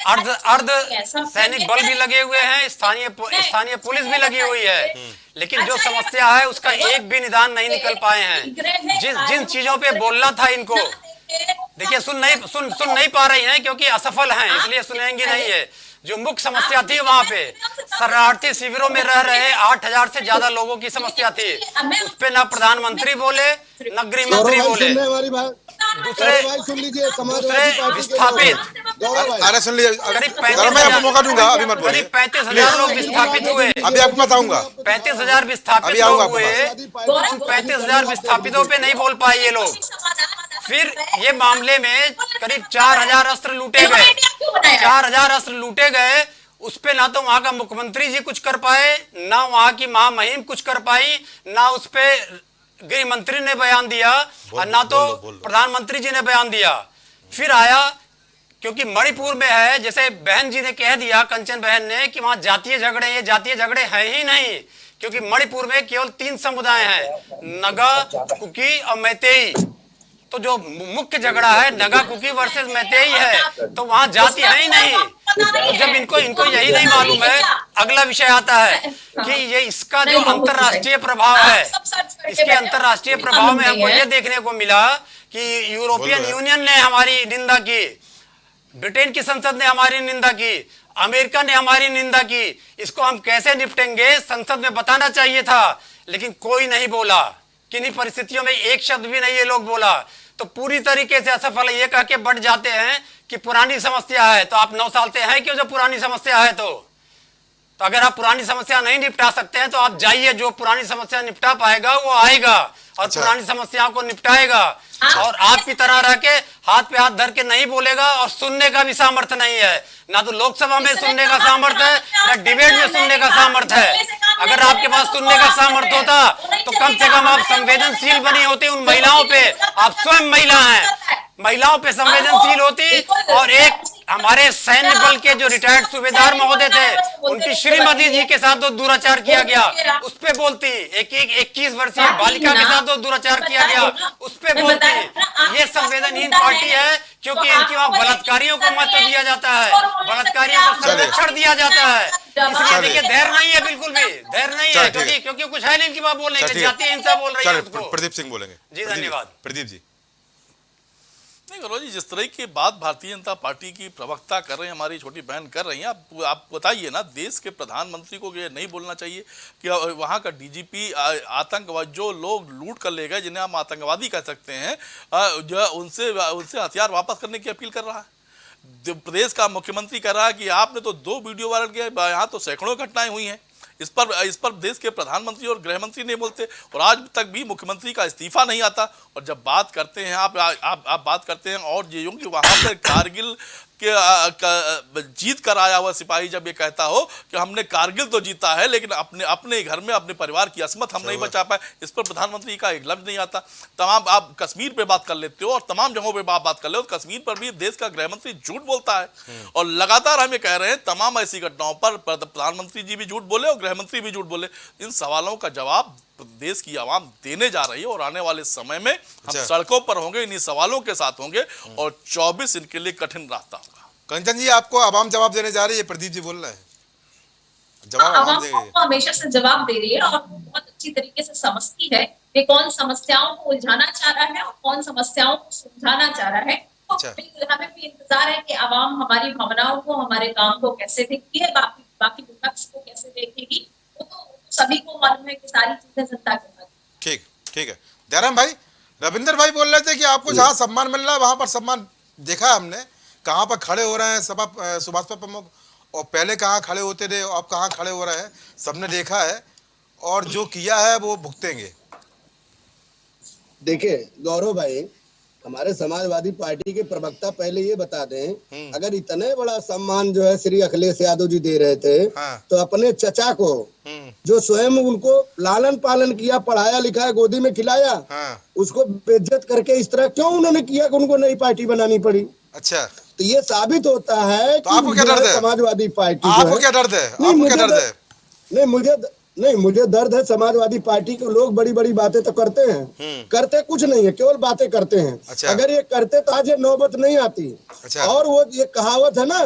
अर्ध सैनिक बल भी लगे हुए हैं, स्थानीय पुलिस भी लगी हुई है। लेकिन जो समस्या है उसका एक भी निदान नहीं निकल पाए हैं। जिन चीजों पे बोलना था इनको, देखिए सुन नहीं पा रही हैं क्योंकि असफल हैं, इसलिए सुनेंगी नहीं है। जो मुख्य समस्या थी वहां पे शरणार्थी शिविरों में रह रहे 8000 से ज्यादा लोगों की समस्या थी, उस पे ना प्रधानमंत्री बोले न गृह मंत्री बोले। दूसरे विस्थापित, अरे सुन लीजिए, करीब मैं आपको मौका दूंगा, अभी मत बोलिए। करीब 35,000 लोग विस्थापित हुए। अभी आपको बताऊंगा। 35,000 विस्थापित लोग हुए। 35,000 विस्थापितों पे नहीं बोल पाए ये लोग। फिर ये मामले में करीब 4000 अस्त्र लूटे गए। 4000 अस्त्र लूटे गए, उस पे ना तो वहां का मुख्यमंत्री जी कुछ कर पाए, ना वहां की महामहिम कुछ कर पाई, ना उस पे गृह मंत्री ने बयान दिया और ना तो प्रधानमंत्री जी ने बयान दिया। फिर आया, क्योंकि मणिपुर में है, जैसे बहन जी ने कह दिया, कंचन बहन ने, कि वहां जातीय झगड़े, ये जातीय झगड़े हैं ही नहीं, क्योंकि मणिपुर में केवल 3 समुदाय हैं, नगा, कुकी और मैतेई। तो जो मुख्य झगड़ा है नगा कुकी वर्सेस मैतेई है, तो वहां जाति है ही नहीं। तो जब इनको यही नहीं मालूम है, अगला विषय आता है कि ये इसका जो अंतरराष्ट्रीय प्रभाव है, इसके अंतरराष्ट्रीय प्रभाव में हमको ये देखने को मिला कि यूरोपियन यूनियन ने हमारी निंदा की, ब्रिटेन की संसद ने हमारी निंदा की, अमेरिका ने हमारी निंदा की। इसको हम कैसे निपटेंगे संसद में बताना चाहिए था, लेकिन कोई नहीं बोला। किन्हीं परिस्थितियों में एक शब्द भी नहीं ये लोग बोला। तो पूरी तरीके से असफल ये कह के बढ़ जाते हैं कि पुरानी समस्या है। तो आप 9 साल से हैं क्यों? जो पुरानी समस्या है तो अगर आप पुरानी समस्या नहीं निपटा सकते हैं तो आप जाइए, जो पुरानी समस्या निपटा पाएगा वो आएगा और पुरानी समस्याओं को निपटाएगा। और आपकी तरह रह के हाथ पे हाथ धर के नहीं बोलेगा, और सुनने का भी सामर्थ्य नहीं है। ना तो लोकसभा में सुनने का सामर्थ्य है, ना डिबेट में सुनने का सामर्थ्य है। अगर आपके पास सुनने का सामर्थ्य होता तो कम से कम आप संवेदनशील बनी होती उन महिलाओं पे। आप स्वयं महिला हैं, महिलाओं पे संवेदनशील होती। और एक हमारे सैन्य बल के जो रिटायर्ड सूबेदार महोदय थे, उनकी श्रीमती जी के साथ जो दुराचार किया गया उस पे बोलती। 21 वर्षीय बालिका के साथ जो दुराचार किया गया उस पे बोलती। ये संवेदनहीन पार्टी है, क्योंकि इनकी वहां बलात्कारियों को महत्व दिया जाता है, बलात्कारियों को संरक्षण दिया जाता है। इसलिए देखिए धैर्य नहीं है, बिल्कुल भी धैर्य नहीं है, क्योंकि कुछ है नहीं इनकी बात बोलने की। जातीय हिंसा बोल रही है उसको। प्रदीप सिंह बोलेंगे जी। धन्यवाद प्रदीप जी। नहीं गौरव जी, जिस तरह की बात भारतीय जनता पार्टी की प्रवक्ता कर रहे हैं, हमारी छोटी बहन कर रही हैं, आप बताइए ना, देश के प्रधानमंत्री को ये नहीं बोलना चाहिए कि वहाँ का डीजीपी आतंकवाद जो लोग लूट कर ले गए, जिन्हें हम आतंकवादी कह सकते हैं, जो उनसे हथियार वापस करने की अपील कर रहा है। प्रदेश का मुख्यमंत्री कह रहा है कि आपने तो 2 वीडियो वायरल किया, यहाँ तो सैकड़ों घटनाएं हुई हैं। इस पर देश के प्रधानमंत्री और गृह मंत्री नहीं बोलते, और आज तक भी मुख्यमंत्री का इस्तीफा नहीं आता। और जब बात करते हैं आप बात करते हैं, और ये कि वहां पर कारगिल के जीत कर आया हुआ सिपाही जब ये कहता हो कि हमने कारगिल तो जीता है, लेकिन अपने घर में अपने परिवार की असमत हम नहीं बचा पाए, इस पर प्रधानमंत्री का एक लफ्ज नहीं आता। तमाम आप कश्मीर पे बात कर लेते हो और तमाम जगहों पे बात कर ले, और कश्मीर पर भी देश का गृह मंत्री झूठ बोलता है, और लगातार हमें कह रहे हैं तमाम ऐसी घटनाओं पर प्रधानमंत्री जी भी झूठ बोले और गृह मंत्री भी झूठ बोले। इन सवालों का जवाब देश की आवाम देने जा रही है, और आने वाले समय में हम सड़कों पर होंगे, इन्हीं सवालों के साथ होंगे, और 24 इनके लिए कठिन रास्ता होगा। कंचन जी, आपको आवाम जवाब देने जा रही है, प्रदीप जी बोल रहे हैं, जवाब आवाम को हमेशा से जवाब दे रही है, और वो बहुत अच्छी तरीके से समझती है कि कौन समस्याओं को उलझाना चाह रहा है और कौन समस्याओं को सुलझाना चाह रहा है। तो हमें भी इंतजार है कि आवाम हमारी भावनाओं को, हमारे काम को कैसे देखती है, बाकी विपक्ष को कैसे देखेगी, वो तो सभी को मालूम है कि सारी चीजें जनता के पास। ठीक है। दयाराम भाई, रविंदर भाई बोल रहे थे कि आपको जहाँ सम्मान मिल रहा है वहां पर सम्मान देखा है हमने, कहाँ पर खड़े हो रहे हैं सुभाष प्रमुख, और पहले कहाँ खड़े होते थे, अब कहाँ खड़े हो रहे हैं, सबने देखा है, और जो किया है वो भुगतेंगे। देखिए गौरव भाई, हमारे समाजवादी पार्टी के प्रवक्ता पहले ये बता दें, अगर इतने बड़ा सम्मान जो है श्री अखिलेश यादव जी दे रहे थे, तो अपने चचा को जो स्वयं उनको लालन पालन किया, पढ़ाया लिखाया, गोदी में खिलाया, उसको बेइज्जत करके इस तरह क्यों उन्होंने किया कि उनको नई पार्टी बनानी पड़ी? अच्छा, तो ये साबित होता है तो आपको क्या दर्द है? समाजवादी पार्टी, आपको क्या दर्द है? आपको क्या दर्द है? नहीं, मुझे दर्द है समाजवादी पार्टी के लोग बड़ी बड़ी बातें तो करते हैं, करते कुछ नहीं है, केवल बातें करते हैं। अच्छा। अगर ये करते तो आज ये नौबत नहीं आती। अच्छा। और वो ये कहावत है ना,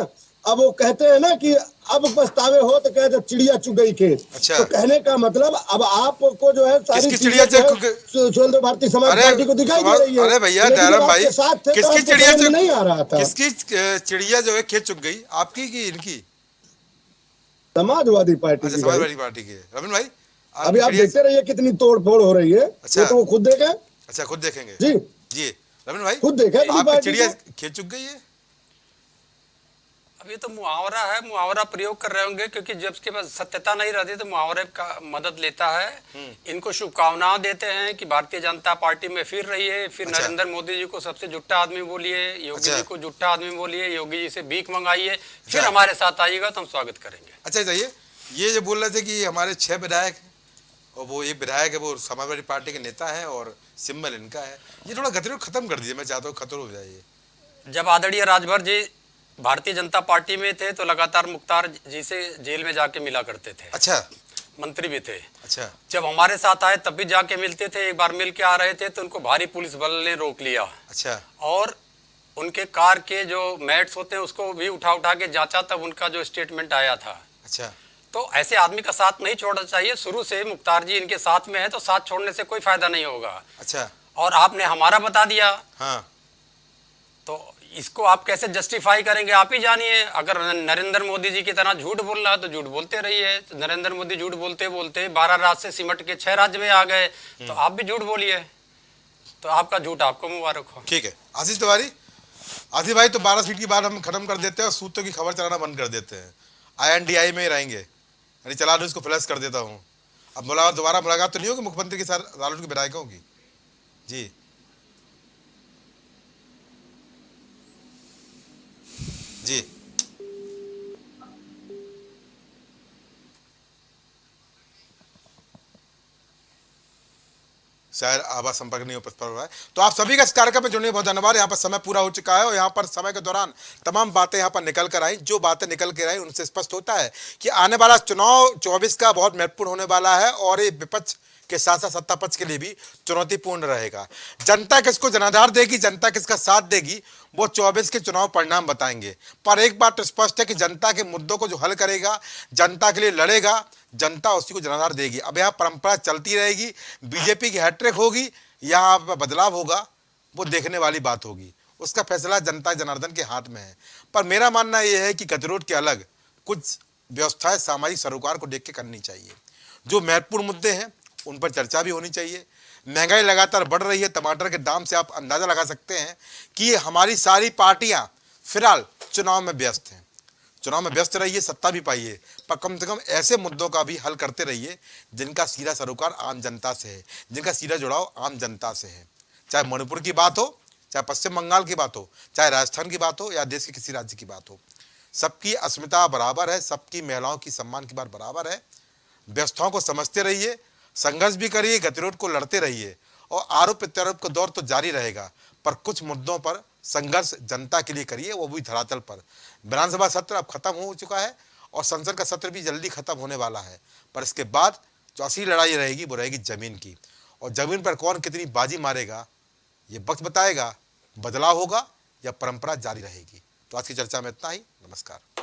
अब वो कहते हैं ना कि अब पछतावे हो तो कहे जब चिड़िया चुग गई खेत। अच्छा। तो कहने का मतलब अब आपको जो है सारी किसकी चिड़िया चुग भारतीय समाज पार्टी को दिखाई दे रही है। अरे भैया दयाराम भाई, किसकी चिड़िया नहीं आ रहा था? किसकी चिड़िया जो है खेत चुग गई, आपकी की इनकी? समाजवादी पार्टी। अच्छा, समाजवादी पार्टी की। रविंद्र भाई, अभी आप देखते रहिए कितनी तोड़ फोड़ हो रही है। अच्छा, तो वो खुद देखें। अच्छा, खुद देखेंगे जी जी। रविंद्र भाई, खुद देखें, आपकी चिड़िया खेत चुग गई है। अब ये तो मुहावरा है, मुहावरा प्रयोग कर रहे होंगे, क्योंकि जब उसके पास सत्यता नहीं रहती तो मुहावरे का मदद लेता है। इनको शुभकामनाएं देते हैं कि भारतीय जनता पार्टी में फिर रही है, फिर अच्छा। नरेंद्र मोदी जी को सबसे जुट्टा आदमी बोलिए, योगी जी को जुट्टा आदमी बोलिए, योगी जी से भीख मंगाइए, फिर हमारे साथ आइएगा तो हम स्वागत करेंगे। अच्छा, जाइए, ये जो बोल रहे थे कि हमारे 6 विधायक हैं, और वो एक विधायक है वो समाजवादी पार्टी के नेता है और सिंबल इनका है, ये थोड़ा गतिरोध खत्म कर दीजिए, मैं चाहता हूँ खत्म हो जाए। जब आदरणीय राजभर जी भारतीय जनता पार्टी में थे तो लगातार मुख्तार जी से जेल में जाके मिला करते थे। अच्छा, मंत्री भी थे। अच्छा, जब हमारे साथ आए तब भी जाके मिलते थे। एक बार मिल के आ रहे थे तो उनको भारी पुलिस बल ने रोक लिया। अच्छा, और उनके कार के जो मैट्स होते हैं उसको भी उठा के जांचा, तब उनका जो स्टेटमेंट आया था। अच्छा, तो ऐसे आदमी का साथ नहीं छोड़ना चाहिए। शुरू से मुख्तार जी इनके साथ में है तो साथ छोड़ने से कोई फायदा नहीं होगा। अच्छा, और आपने हमारा बता दिया। हाँ, तो इसको आप कैसे जस्टिफाई करेंगे, आप ही जानिए। अगर नरेंद्र मोदी जी की तरह झूठ बोल रहा है तो झूठ बोलते रहिए। तो नरेंद्र मोदी झूठ बोलते बोलते 12 राज्य से सिमट के 6 राज्य में आ गए, तो आप भी झूठ बोलिए। तो आपका झूठ आपको मुबारक हो। ठीक है। आशीष तिवारी, आशीष भाई, तो 12 सीट की बात हम खत्म कर देते हैं और सूत्रों की खबर चलाना बंद कर देते हैं। INDI में ही रहेंगे, यानी चला दो, इसको फ्लैश कर देता हूँ। अब दोबारा मुलाकात तो नहीं होगी मुख्यमंत्री के साथ रालोद के विधायकों की? जी जी, शायद आवाज संपर्क नहीं हो पा रहा है। तो आप सभी का इस कार्यक्रम में जुड़ने में बहुत धन्यवाद। यहाँ पर समय पूरा हो चुका है और यहाँ पर समय के दौरान तमाम बातें यहाँ पर निकल कर आई। जो बातें निकल कर आई उनसे स्पष्ट होता है कि आने वाला चुनाव 24 का बहुत महत्वपूर्ण होने वाला है, और ये विपक्ष के साथ साथ सत्ता पक्ष के लिए भी चुनौतीपूर्ण रहेगा। जनता किसको जनाधार देगी, जनता किसका साथ देगी, वो 24 के चुनाव परिणाम बताएंगे। पर एक बात तो स्पष्ट है कि जनता के मुद्दों को जो हल करेगा, जनता के लिए लड़ेगा, जनता उसी को जनाधार देगी। अब यहाँ परंपरा चलती रहेगी, बीजेपी की हैट्रिक होगी या बदलाव होगा, वो देखने वाली बात होगी। उसका फैसला जनता जनार्दन के हाथ में है। पर मेरा मानना यह है कि गतिरोध के अलग कुछ व्यवस्थाएं सामाजिक सरोकार को देख के करनी चाहिए। जो महत्वपूर्ण मुद्दे हैं उन पर चर्चा भी होनी चाहिए। महंगाई लगातार बढ़ रही है, टमाटर के दाम से आप अंदाज़ा लगा सकते हैं कि हमारी सारी पार्टियां फिलहाल चुनाव में व्यस्त हैं। चुनाव में व्यस्त रहिए, सत्ता भी पाइए, पर कम से कम ऐसे मुद्दों का भी हल करते रहिए जिनका सीधा सरोकार आम जनता से है, जिनका सीधा जुड़ाव आम जनता से है। चाहे मणिपुर की बात हो, चाहे पश्चिम बंगाल की बात हो, चाहे राजस्थान की बात हो या देश के किसी राज्य की बात हो, सबकी अस्मिता बराबर है, सबकी महिलाओं की सम्मान की बात बराबर है। व्यवस्थाओं को समझते रहिए, संघर्ष भी करिए, गतिरोध को लड़ते रहिए और आरोप प्रत्यारोप का दौर तो जारी रहेगा, पर कुछ मुद्दों पर संघर्ष जनता के लिए करिए, वो भी धरातल पर। विधानसभा सत्र अब खत्म हो चुका है और संसद का सत्र भी जल्दी खत्म होने वाला है, पर इसके बाद जो असली लड़ाई रहेगी वो रहेगी जमीन की, और जमीन पर कौन कितनी बाजी मारेगा ये वक्त बताएगा। बदलाव होगा या परंपरा जारी रहेगी। तो आज की चर्चा में इतना ही। नमस्कार।